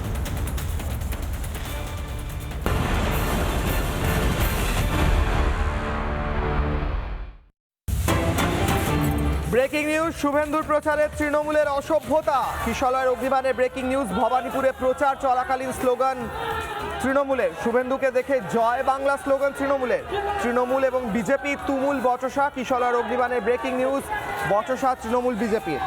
ব্রেকিং নিউজ, শুভেন্দুর প্রচারে তৃণমূলের অসভ্যতা। কিশলয়ের অগ্নিবাণে ব্রেকিং নিউজ। ভবানীপুরে প্রচার চলাকালীন স্লোগান তৃণমূলের। শুভেন্দুকে দেখে জয় বাংলা স্লোগান তৃণমূলের। তৃণমূল এবং বিজেপি তুমুল বচসা। কিশলয়ের অগ্নিবাণে ব্রেকিং নিউজ, বচসা তৃণমূল বিজেপির।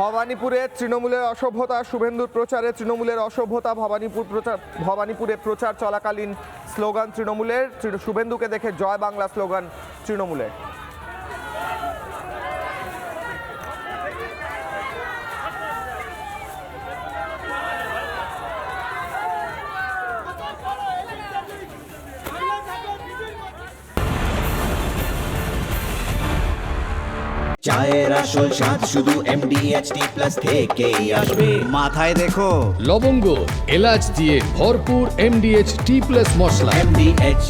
ভবানীপুরে তৃণমূলের অসভ্যতা, শুভেন্দুর প্রচারে তৃণমূলের অসভ্যতা। ভবানীপুরে প্রচার চলাকালীন স্লোগান তৃণমূলের। শুভেন্দুকে দেখে জয় বাংলা স্লোগান তৃণমূলের। চায়ের আসল স্বাদ শুধু MDHT+ থেকেই আসবে। মাথায় দেখো লবঙ্গ, এলাচ দিয়ে ভরপুর MDH T+ মশলা। MDH